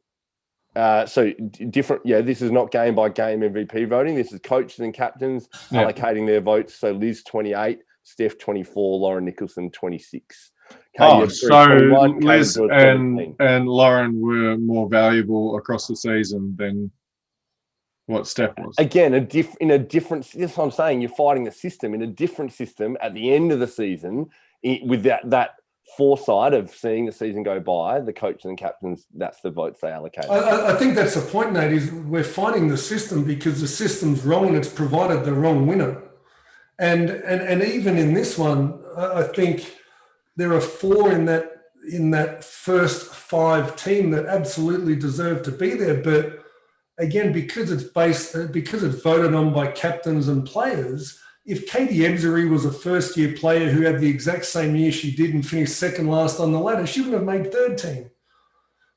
So different, this is not game by game MVP voting. This is coaches and captains allocating their votes. So Liz, 28, Steph, 24, Lauren Nicholson, 26. So Liz and Lauren were more valuable across the season than what Steph was. Again, in a different. That's what I'm saying. You're fighting the system in a different system at the end of the season with that foresight of seeing the season go by. The coaches and captains, that's the votes they allocate. I think that's the point, Nate. Is we're fighting the system because the system's wrong and it's provided the wrong winner. And even in this one, I think there are 4 in that first 5 team that absolutely deserve to be there. But again, because it's voted on by captains and players, if Katie Ebzery was a first-year player who had the exact same year she did and finished second last on the ladder, she would have made third team.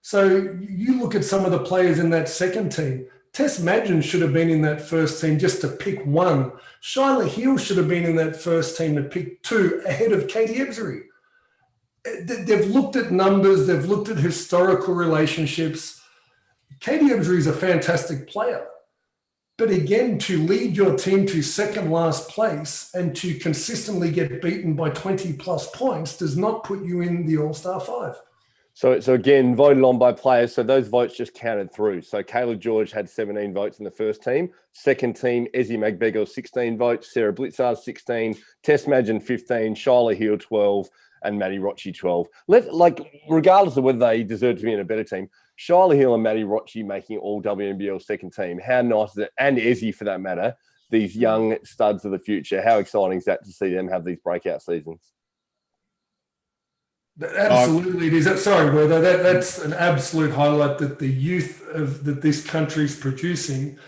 So you look at some of the players in that second team. Tess Madgen should have been in that first team just to pick 1. Shyla Hill should have been in that first team to pick 2 ahead of Katie Ebzery. They've looked at numbers. They've looked at historical relationships. Katie Ebzery is a fantastic player. But again, to lead your team to second last place and to consistently get beaten by 20 plus points does not put you in the All-Star 5. So again, voted on by players. So those votes just counted through. So Kayla George had 17 votes in the first team. Second team, Ezzy Magbegor, 16 votes. Sarah Blitzard, 16. Tess Madgen, 15. Shyla Hill, 12. And Maddie Rochi, 12. Regardless of whether they deserve to be in a better team, Shyla Hill and Maddie Rochi making all WNBL second team. How nice is it? And Ezzy, for that matter, these young studs of the future. How exciting is that to see them have these breakout seasons? Absolutely, it is. Sorry, Werther, that's an absolute highlight that the youth that this country is producing.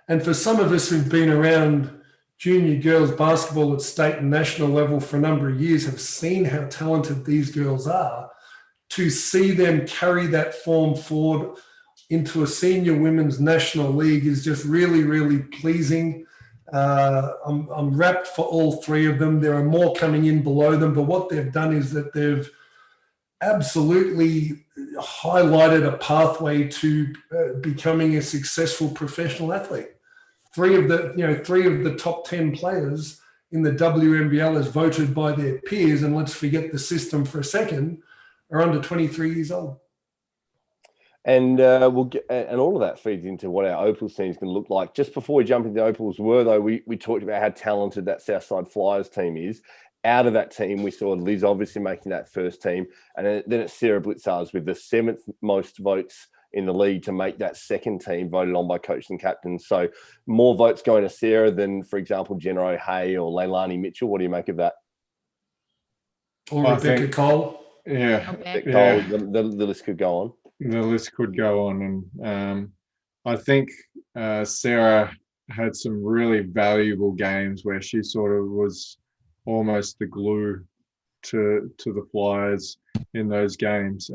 And for some of us who've been around junior girls basketball at state and national level for a number of years have seen how talented these girls are. To see them carry that form forward into a senior women's national league is just really, really pleasing. I'm wrapped for all 3 of them. There are more coming in below them, but what they've done is that they've absolutely highlighted a pathway to becoming a successful professional athlete. 3 of the top 10 players in the WNBL as voted by their peers, and let's forget the system for a second, are under 23 years old. And we'll get, and all of that feeds into what our Opals team is going to look like. Just before we jump into Opals, we talked about how talented that Southside Flyers team is. Out of that team, we saw Liz obviously making that first team, and then it's Sarah Blitzars with the 7th most votes in the league to make that second team voted on by coaches and captains. So more votes going to Sarah than, for example, Jenna O'Hay or Leilani Mitchell. What do you make of that? Or Rebecca Cole. Yeah. Rebecca Cole, the list could go on. The list could go on. And I think Sarah had some really valuable games where she sort of was almost the glue to the Flyers in those games.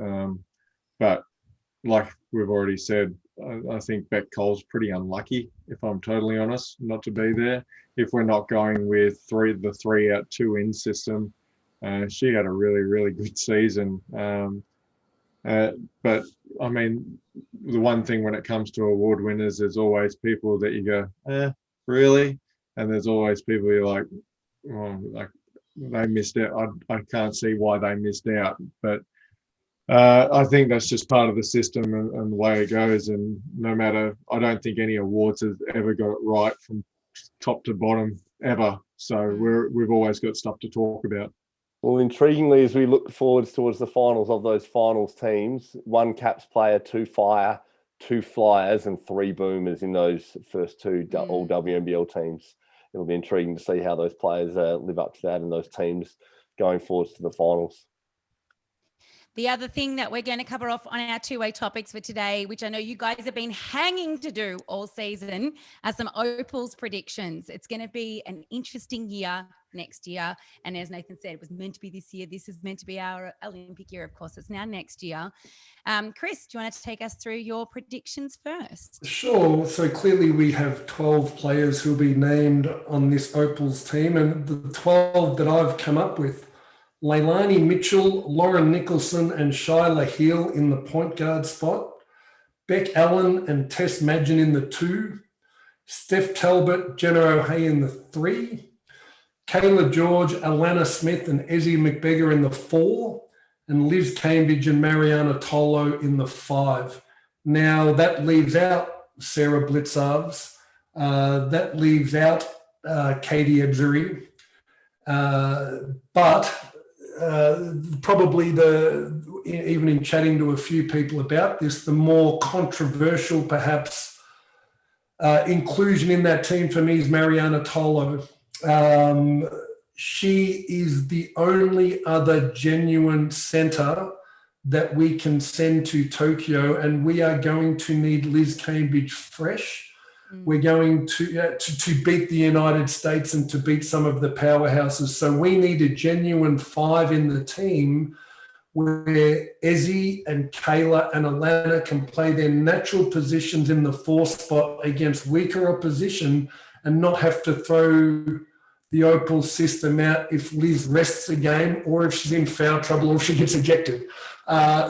But like we've already said, I think Beck Cole's pretty unlucky, if I'm totally honest, not to be there. If we're not going with the 3 out 2 in system, she had a really, really good season. But I mean, the one thing when it comes to award winners, there's always people that you go, really? And there's always people you're like, oh, like they missed out. I can't see why they missed out. But I think that's just part of the system and the way it goes. And no matter, I don't think any awards has ever got it right from top to bottom ever. So we've always got stuff to talk about. Well, intriguingly, as we look forwards towards the finals of those finals teams, 1 Caps player, 2 Fire, 2 Flyers, and 3 Boomers in those first 2 all WNBL teams. It'll be intriguing to see how those players live up to that and those teams going forwards to the finals. The other thing that we're going to cover off on our two-way topics for today, which I know you guys have been hanging to do all season, are some Opals predictions. It's going to be an interesting year next year. And as Nathan said, it was meant to be this year. This is meant to be our Olympic year. Of course, it's now next year. Chris, do you want to take us through your predictions first? Sure. So clearly we have 12 players who will be named on this Opals team. And the 12 that I've come up with: Leilani Mitchell, Lauren Nicholson, and Shyla Hill in the point guard spot. Beck Allen and Tess Madgen in the 2. Steph Talbot, Jenna O'Hay in the 3. Kayla George, Alana Smith, and Ezzie McBeggar in the 4. And Liz Cambridge and Mariana Tolo in the 5. Now that leaves out Sarah Blitzarves. That leaves out Katie Ebzery. But probably even in chatting to a few people about this, the more controversial perhaps inclusion in that team for me is Mariana Tolo. She is the only other genuine center that we can send to Tokyo, and we are going to need Liz Cambridge fresh. We're going to beat the United States and to beat some of the powerhouses. So we need a genuine 5 in the team where Ezzie and Kayla and Alana can play their natural positions in the 4 spot against weaker opposition and not have to throw the Opal system out if Liz rests a game or if she's in foul trouble or if she gets ejected.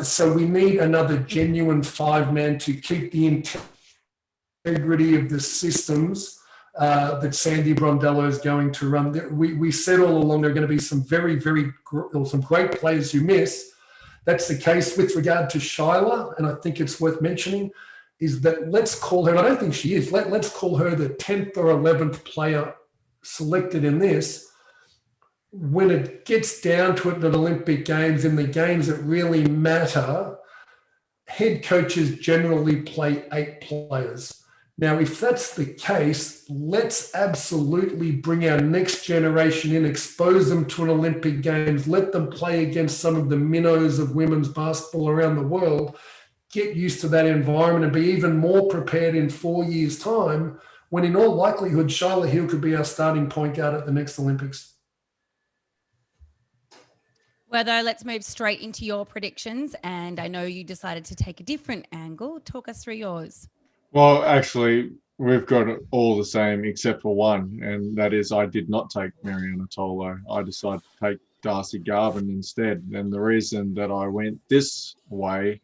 So we need another genuine 5-man to keep the integrity of the systems that Sandy Brondello is going to run. We said all along there are going to be some some great players who miss. That's the case with regard to Shyla, and I think it's worth mentioning, is that let's call her, and I don't think she is, let's call her the 10th or 11th player selected in this. When it gets down to it in Olympic Games, in the games that really matter, head coaches generally play 8 players. Now, if that's the case, let's absolutely bring our next generation in, expose them to an Olympic Games, let them play against some of the minnows of women's basketball around the world, get used to that environment and be even more prepared in 4 years' time, when in all likelihood, Shyla Hill could be our starting point guard at the next Olympics. Well, though, let's move straight into your predictions. And I know you decided to take a different angle. Talk us through yours. Well, actually, we've got it all the same except for one, and that is I did not take Mariana Tolo. I decided to take Darcy Garvin instead. And the reason that I went this way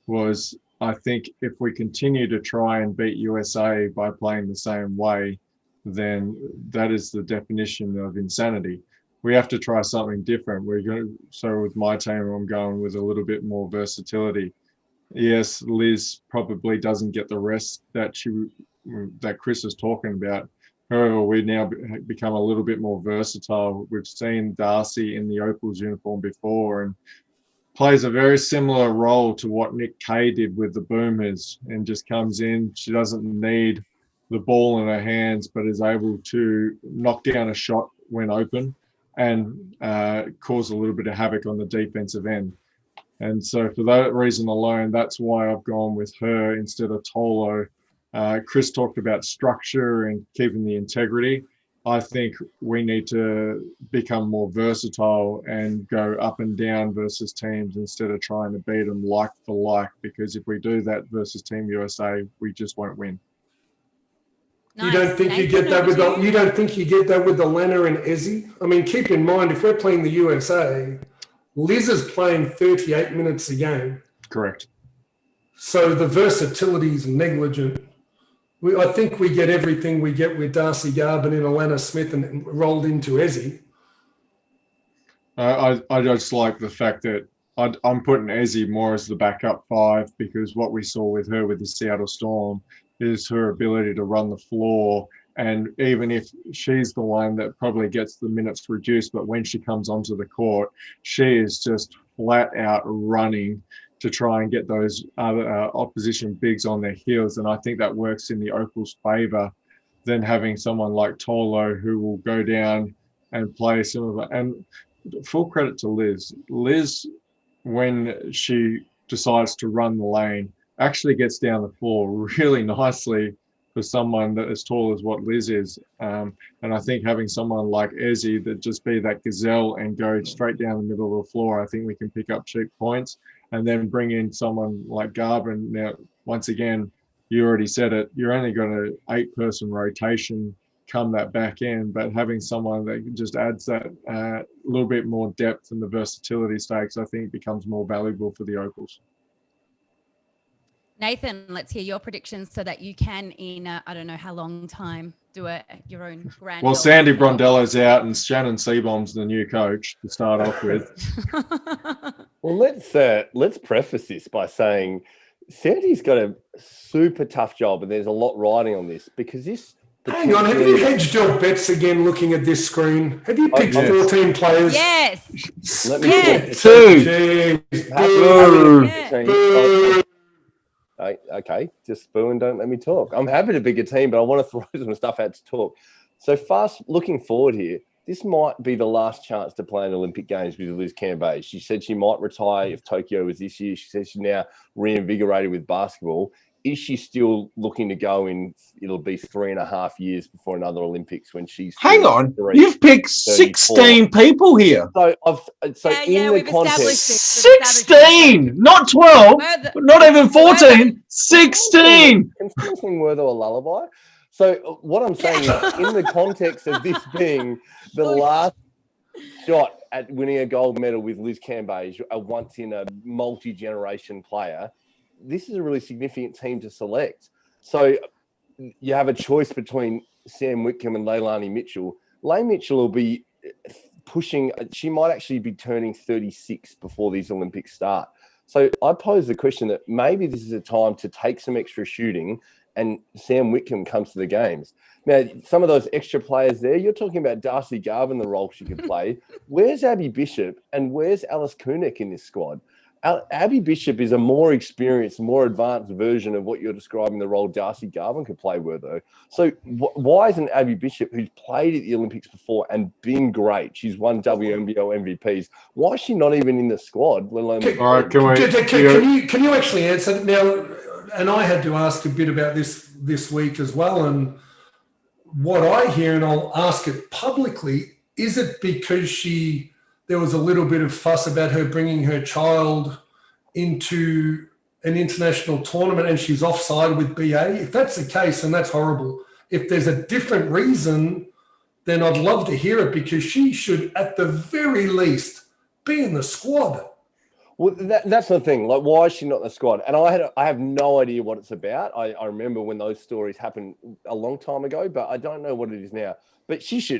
was I think if we continue to try and beat USA by playing the same way, then that is the definition of insanity. We have to try something different. So with my team, I'm going with a little bit more versatility. yes, Liz probably doesn't get the rest that Chris is talking about. However, we now become a little bit more versatile. We've seen Darcy in the Opals uniform before and plays a very similar role to what Nick Kay did with the Boomers, and just comes in. She doesn't need the ball in her hands, but is able to knock down a shot when open and cause a little bit of havoc on the defensive end. And so for that reason alone, that's why I've gone with her instead of Tolo. Chris talked about structure and keeping the integrity. I think we need to become more versatile and go up and down versus teams instead of trying to beat them like for like, because if we do that versus Team USA, we just won't win. Nice. You don't think you get that with the Lena and Ezzy? I mean, keep in mind, if we're playing the USA, Liz is playing 38 minutes a game. Correct. So the versatility is negligent. I think we get everything we get with Darcy Garvin and Alana Smith and rolled into Ezzy. I just like the fact that I'm putting Ezzy more as the backup 5, because what we saw with her with the Seattle Storm is her ability to run the floor. And even if she's the one that probably gets the minutes reduced, but when she comes onto the court, she is just flat out running to try and get those other opposition bigs on their heels. And I think that works in the Opals' favour than having someone like Tolo who will go down and play some of it. And full credit to Liz. Liz, when she decides to run the lane, actually gets down the floor really nicely for someone that as tall as what Liz is. And I think having someone like Ezzy that just be that gazelle and go straight down the middle of the floor, I think we can pick up cheap points. And then bring in someone like Garvin. Now, once again, you already said it, you're only got an 8-person rotation come that back end, but having someone that just adds that little bit more depth and the versatility stakes, I think becomes more valuable for the Opals. Nathan, let's hear your predictions so that you can, in I don't know how long time, do your own grand. Well, Sandy Brondello's out and Shannon Seabomb's the new coach to start off with. Well, let's preface this by saying Sandy's got a super tough job, and there's a lot riding on this because this. Hang on, have you hedged your bets again looking at this screen? Have you picked 14 players? Yes. Let me Two. Okay, just boo and don't let me talk. I'm happy to pick a team, but I want to throw some stuff out to talk. So fast, looking forward here, this might be the last chance to play in Olympic Games with Liz Cambage. She said she might retire if Tokyo was this year. She says she's now reinvigorated with basketball. Is she still looking to go in? It'll be 3.5 years before another Olympics when she's. Hang on, you've picked 16 people here. So we've established this. 16, not 12, not even 14. 16. Can something Werther a lullaby? So what I'm saying is, in the context of this being the last shot at winning a gold medal with Liz Cambage, a once in a multi-generation player, this is a really significant team to select. So you have a choice between Sam Whitcomb and Leilani Mitchell. Leigh Mitchell will be pushing, she might actually be turning 36 before these Olympics start. So I pose the question that maybe this is a time to take some extra shooting and Sam Whitcomb comes to the games. Now, some of those extra players there, you're talking about Darcy Garvin, the role she could play. Where's Abby Bishop and where's Alice Kunik in this squad? Abby Bishop is a more experienced, more advanced version of what you're describing the role Darcy Garvin could play with, though. So why isn't Abby Bishop, who's played at the Olympics before and been great, she's won WNBL MVPs, why is she not even in the squad, let alone... Can you actually answer now? And I had to ask a bit about this week as well, and what I hear, and I'll ask it publicly, is it because there was a little bit of fuss about her bringing her child into an international tournament and she's offside with BA? If that's the case, then that's horrible. If there's a different reason, then I'd love to hear it, because she should, at the very least, be in the squad. Well, that's the thing. Like, why is she not in the squad? And I have no idea what it's about. I remember when those stories happened a long time ago, but I don't know what it is now. But she's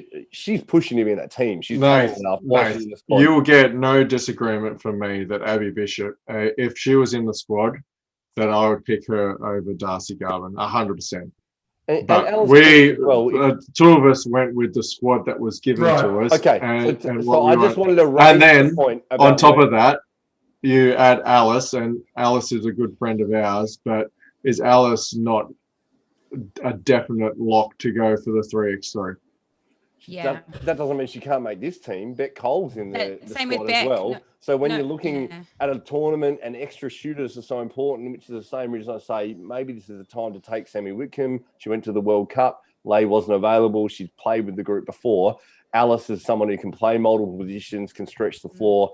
pushing him in that team. She's Nice. enough. Nice. You will get no disagreement from me that Abby Bishop, if she was in the squad, that I would pick her over Darcy Garvin, 100%. And But Alice, we, well, two of us went with the squad that was given Right. to us. okay. And So what we I just wanted to raise and then the point about on top where- of that, you add Alice, and Alice is a good friend of ours, but is Alice not a definite lock to go for the 3x3? Yeah. That doesn't mean she can't make this team. Beck Cole's in the Same with squad Beck. as well. No, so when no, you're looking yeah. at a tournament and extra shooters are so important, which is the same reason I say maybe this is the time to take Sammy Whitcomb. She went to the World Cup. Lay wasn't available. She's played with the group before. Alice is someone who can play multiple positions, can stretch the floor,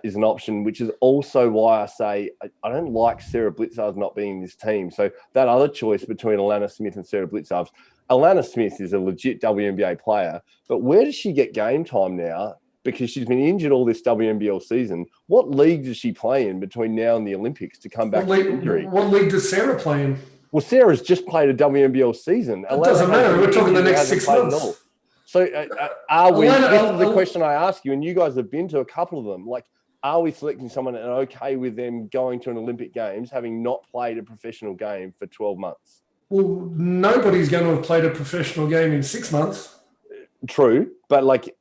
is an option, which is also why I say I don't like Sarah Blitzarves not being in this team. So that other choice between Alana Smith and Sarah Blitzarves, Alana Smith is a legit WNBA player, but where does she get game time now? Because she's been injured all this WNBL season. What league does she play in between now and the Olympics to come back from injury? What league does Sarah play in? Well, Sarah's just played a WNBL season. It doesn't matter. We're talking the next 6 months. So are we, Alana, this is the question I ask you, and you guys have been to a couple of them, like, are we selecting someone and okay with them going to an Olympic Games, having not played a professional game for 12 months? Well, nobody's going to have played a professional game in 6 months. True, but like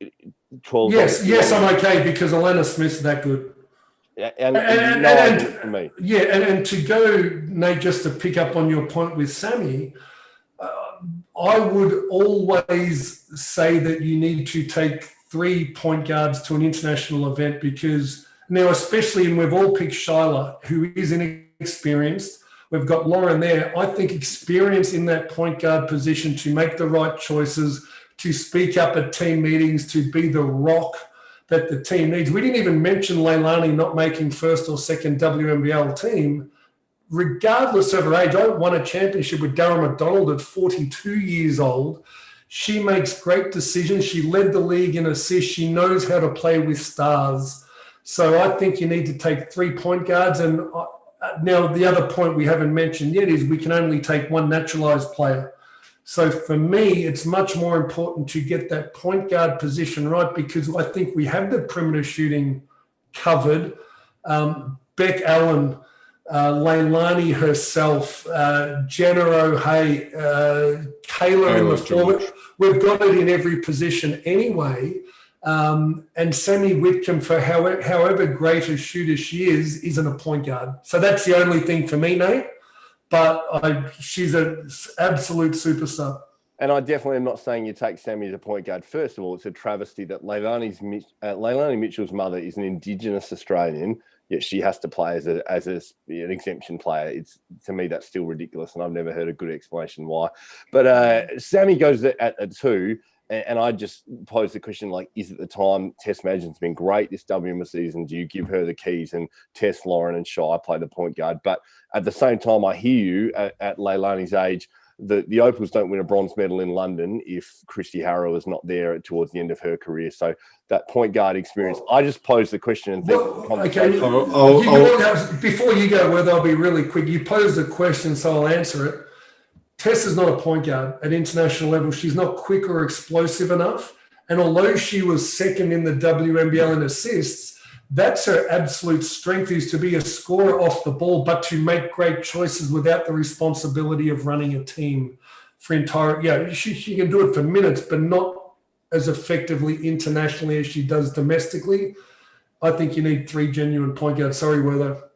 12. Yes, I'm okay because Alana Smith's that good. Yeah, and for me. Yeah, and to go, Nate, just to pick up on your point with Sammy, I would always say that you need to take 3 point guards to an international event because now, especially, and we've all picked Shyla, who is inexperienced. We've got Lauren there. I think experience in that point guard position to make the right choices, to speak up at team meetings, to be the rock that the team needs. We didn't even mention Leilani not making first or second WNBL team. Regardless of her age, I won a championship with Darren McDonald at 42 years old. She makes great decisions. She led the league in assists. She knows how to play with stars. So I think you need to take 3 point guards. And now the other point we haven't mentioned yet is we can only take one naturalized player. So for me, it's much more important to get that point guard position right because I think we have the perimeter shooting covered. Beck Allen, Leilani herself, Jenna O'Hay, Kayla in the forward. We've got it in every position anyway. And Sammy Whitcomb, for however great a shooter she is, isn't a point guard. So that's the only thing for me, Nate. But she's an absolute superstar. And I definitely am not saying you take Sammy as a point guard. First of all, it's a travesty that Leilani Mitchell's mother is an Indigenous Australian, yet she has to play as an exemption player. It's, to me, that's still ridiculous, and I've never heard a good explanation why. But Sammy goes at 2, and I just pose the question, like, is it the time? Tess Madgen's been great this WNBA season. Do you give her the keys and Tess, Lauren, and Shy play the point guard? But at the same time, I hear you at Leilani's age. The Opals don't win a bronze medal in London if Christy Harrow is not there towards the end of her career. So that point guard experience, I just pose the question and think. Okay. Before you go, whether I'll be really quick, you posed a question, so I'll answer it. Tess is not a point guard at international level. She's not quick or explosive enough. And although she was second in the WNBL in assists, that's her absolute strength, is to be a scorer off the ball, but to make great choices without the responsibility of running a team for entire. Yeah, she can do it for minutes, but not as effectively internationally as she does domestically. I think you need 3 genuine point guards. Sorry, Wertho.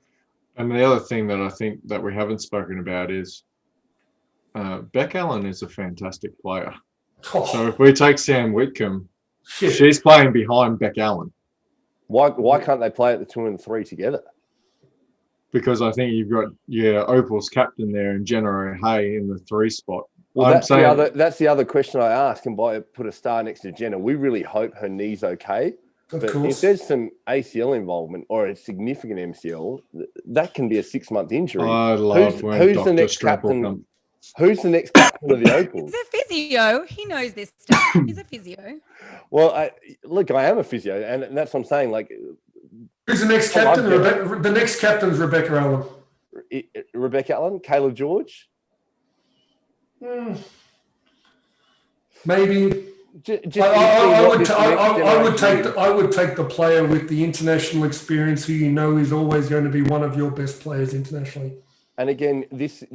And the other thing that I think that we haven't spoken about is Beck Allen is a fantastic player. Oh, So if we take Sam Whitcomb, shit. she's playing behind Beck Allen. Why can't they play at the 2 and 3 together? Because I think you've got Opal's captain there and Jenna O'Hay in the 3 spot. Well, that's the other question I ask, and by put a star next to Jenna, we really hope her knee's okay. Of But course. if there's some ACL involvement or a significant MCL, that can be a 6-month injury. I love when Dr. Strample comes. Who's the next captain of the Opals? He's a physio. He knows this stuff. He's a physio. Well, look, I am a physio, and that's what I'm saying. Like, Who's the next captain? The next captain's Rebecca Allen. Rebecca Allen, Kayla George. Maybe. I would take the player with the international experience who you know is always going to be one of your best players internationally. And again, this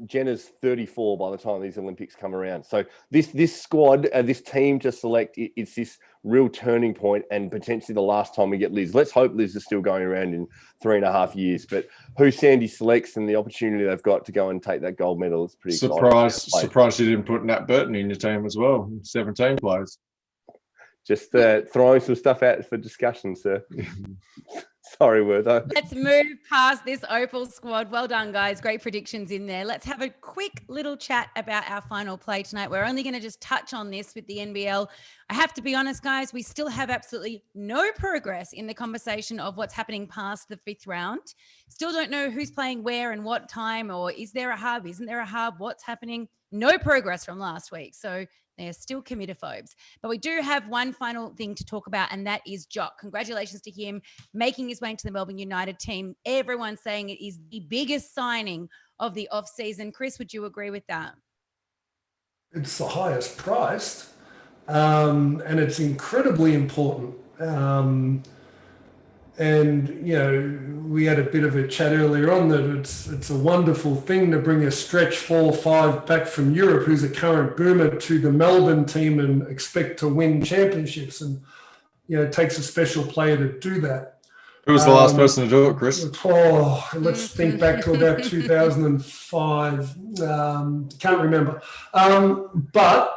Jenna's 34 by the time these Olympics come around. So this squad, this team to select, it's this real turning point and potentially the last time we get Liz. Let's hope Liz is still going around in 3.5 years. But who Sandy selects and the opportunity they've got to go and take that gold medal is pretty exciting. Surprised you didn't put Nat Burton in your team as well. 17 players. Just throwing some stuff out for discussion, sir. Sorry, Wertho. Let's move past this Opal squad. Well done, guys. Great predictions in there. Let's have a quick little chat about our final play tonight. We're only going to just touch on this with the NBL. I have to be honest, guys, we still have absolutely no progress in the conversation of what's happening past the 5th round. Still don't know who's playing where and what time, or is there a hub? Isn't there a hub? What's happening? No progress from last week. So they're still committophobes. But we do have one final thing to talk about, and that is Jock. Congratulations to him making his way into the Melbourne United team. Everyone's saying it is the biggest signing of the off-season. Chris, would you agree with that? It's the highest priced, and it's incredibly important. And, you know, we had a bit of a chat earlier on that it's a wonderful thing to bring a stretch 4-5 back from Europe who's a current boomer to the Melbourne team and expect to win championships. And, you know, it takes a special player to do that. Who was the last person to do it, Chris? Let's think back to about 2005. Can't remember. But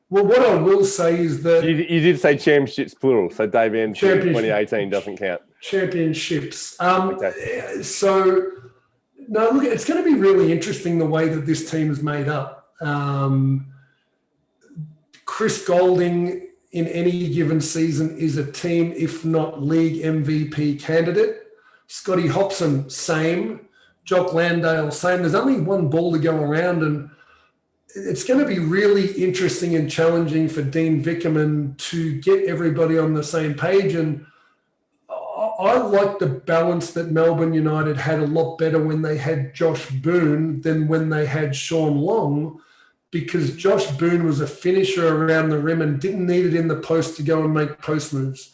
well, what I will say is that... You did say championships plural, so Dave Anderson 2018 doesn't count. Championships. Okay. So, no, look, it's going to be really interesting the way that this team is made up. Chris Golding in any given season is a team, if not league MVP candidate. Scotty Hobson, same. Jock Landale, same. There's only one ball to go around, and it's going to be really interesting and challenging for Dean Vickerman to get everybody on the same page. And I like the balance that Melbourne United had a lot better when they had Josh Boone than when they had Sean Long, because Josh Boone was a finisher around the rim and didn't need it in the post to go and make post moves.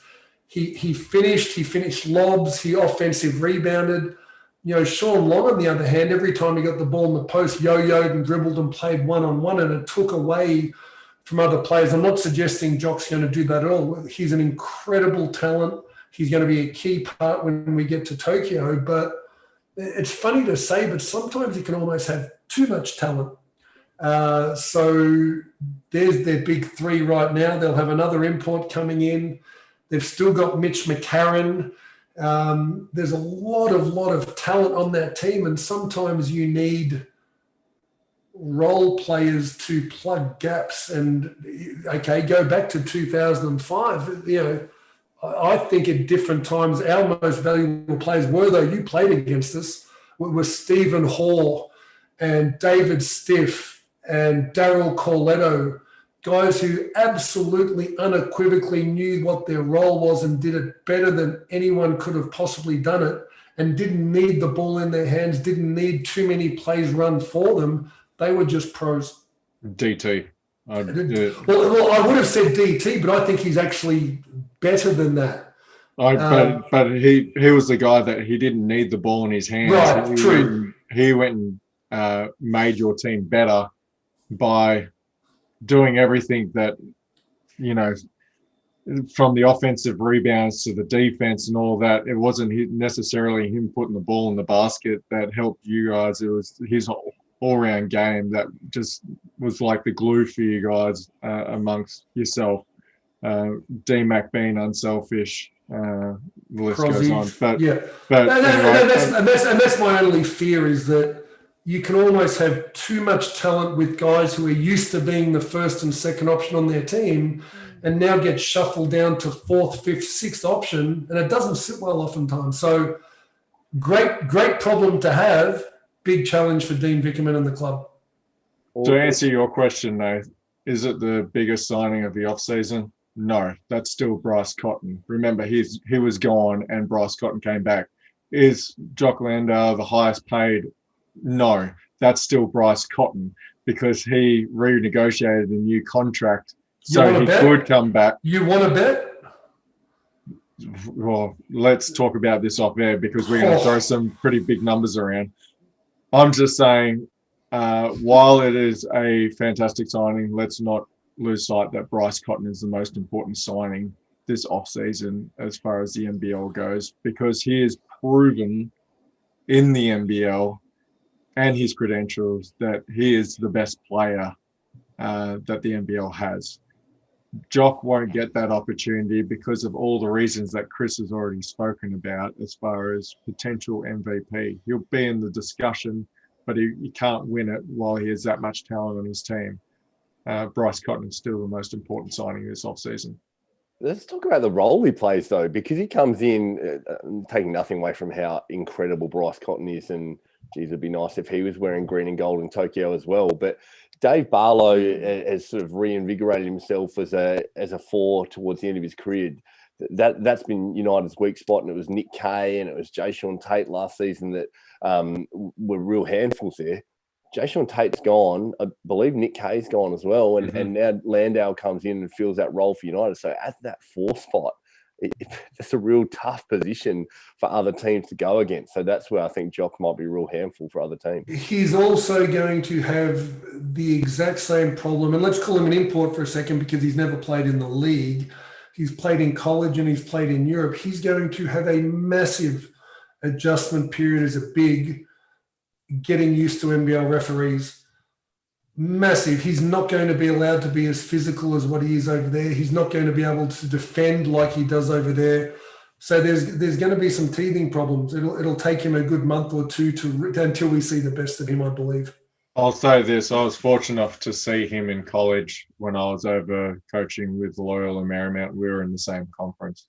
He finished lobs, he offensive rebounded. You know, Sean Long, on the other hand, every time he got the ball in the post, yo-yoed and dribbled and played one-on-one, and it took away from other players. I'm not suggesting Jock's going to do that at all. He's an incredible talent. He's going to be a key part when we get to Tokyo. But it's funny to say, but sometimes you can almost have too much talent. So there's their big three right now. They'll have another import coming in. They've still got Mitch McCarron. There's a lot of talent on that team, and sometimes you need role players to plug gaps. And okay, go back to 2005. You know, I think at different times our most valuable players were, though you played against us, were Stephen Hall and David Stiff and Daryl Corletto. Guys who absolutely unequivocally knew what their role was and did it better than anyone could have possibly done it, and didn't need the ball in their hands, didn't need too many plays run for them. They were just pros. DT. Well, I would have said DT, but I think he's actually better than that. But he was the guy that he didn't need the ball in his hands. Right, true. He went and made your team better by doing everything that, you know, from the offensive rebounds to the defense and all that. It wasn't necessarily him putting the ball in the basket that helped you guys. It was his all-round game that just was like the glue for you guys amongst yourself. D-Mac being unselfish, the list goes on. But, yeah, and that's my only fear, is that you can almost have too much talent with guys who are used to being the first and second option on their team, and now get shuffled down to fourth, fifth, sixth option, and it doesn't sit well oftentimes. So great problem to have. Big challenge for Dean Vickerman and the club. To answer your question, though, is it the biggest signing of the off-season? No, that's still Bryce Cotton. Remember, he was gone and Bryce Cotton came back. Is Jock Landale the highest paid? No, that's still Bryce Cotton, because he renegotiated a new contract so he could come back. You want to bet? Well, let's talk about this off air, because we're going to throw some pretty big numbers around. I'm just saying, while it is a fantastic signing, let's not lose sight that Bryce Cotton is the most important signing this offseason as far as the NBL goes, because he has proven in the NBL and his credentials that he is the best player that the NBL has. Jock won't get that opportunity because of all the reasons that Chris has already spoken about as far as potential MVP. He'll be in the discussion, but he can't win it while he has that much talent on his team. Bryce Cotton is still the most important signing this offseason. Let's talk about the role he plays, though, because he comes in, taking nothing away from how incredible Bryce Cotton is. And, geez, it'd be nice if he was wearing green and gold in Tokyo as well. But Dave Barlow has sort of reinvigorated himself as a four towards the end of his career. That's been United's weak spot, and it was Nick Kay and it was Jay Sean Tate last season that were real handfuls there. Jay Sean Tate's gone. I believe Nick Kay's gone as well. And now Landau comes in and fills that role for United. So at that four spot, it's a real tough position for other teams to go against. So that's where I think Jock might be a real handful for other teams. He's also going to have the exact same problem. And let's call him an import for a second because he's never played in the league. He's played in college and he's played in Europe. He's going to have a massive adjustment period as a big, getting used to NBL referees. Massive. He's not going to be allowed to be as physical as what he is over there. He's not going to be able to defend like he does over there. So there's going to be some teething problems. It'll take him a good month or two until we see the best of him, I believe. I'll say this. I was fortunate enough to see him in college when I was over coaching with Loyola Marymount. We were in the same conference.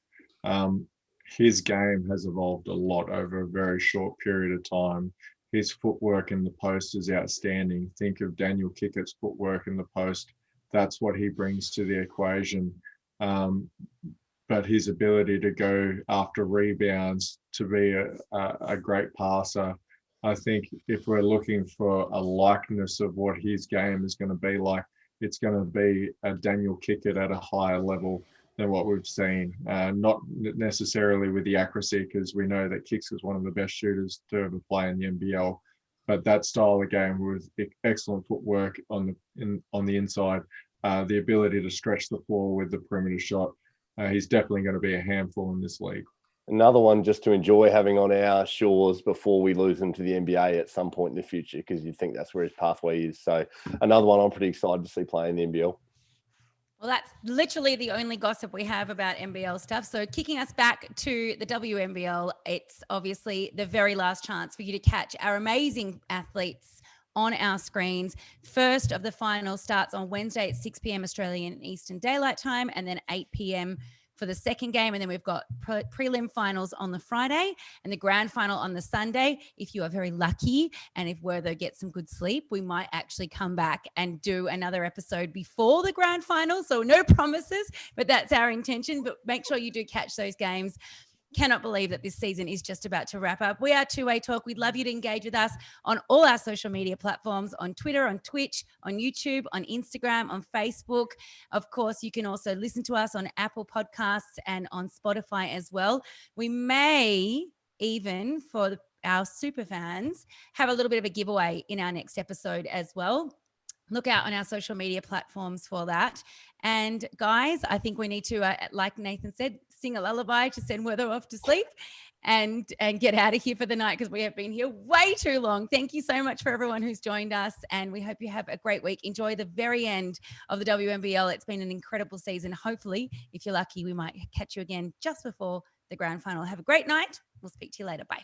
His game has evolved a lot over a very short period of time. His footwork in the post is outstanding. Think of Daniel Kickett's footwork in the post. That's what he brings to the equation. But his ability to go after rebounds, to be a great passer, I think if we're looking for a likeness of what his game is going to be like, it's going to be a Daniel Kickett at a higher level than what we've seen. Not necessarily with the accuracy, because we know that Kicks is one of the best shooters to ever play in the NBL. But that style of game with excellent footwork on the inside, the ability to stretch the floor with the perimeter shot, he's definitely going to be a handful in this league. Another one just to enjoy having on our shores before we lose him to the NBA at some point in the future, because you think that's where his pathway is. So another one I'm pretty excited to see play in the NBL. Well, that's literally the only gossip we have about NBL stuff. So kicking us back to the WNBL, it's obviously the very last chance for you to catch our amazing athletes on our screens. First of the final starts on Wednesday at 6 p.m. Australian Eastern Daylight Time, and then 8 p.m. for the second game. And then we've got prelim finals on the Friday and the grand final on the Sunday. If you are very lucky and if Werther gets some good sleep, we might actually come back and do another episode before the grand final. So no promises, but that's our intention. But make sure you do catch those games. Cannot believe that this season is just about to wrap up. We are Two Way Talk. We'd love you to engage with us on all our social media platforms, on Twitter, on Twitch, on YouTube, on Instagram, on Facebook. Of course, you can also listen to us on Apple Podcasts and on Spotify as well. We may even, for our super fans, have a little bit of a giveaway in our next episode as well. Look out on our social media platforms for that. And guys, I think we need to, like Nathan said, sing a lullaby to send Werther off to sleep and get out of here for the night, because we have been here way too long. Thank you so much for everyone who's joined us, and we hope you have a great week. Enjoy the very end of the WNBL. It's been an incredible season. Hopefully, if you're lucky, we might catch you again just before the grand final. Have a great night. We'll speak to you later. Bye.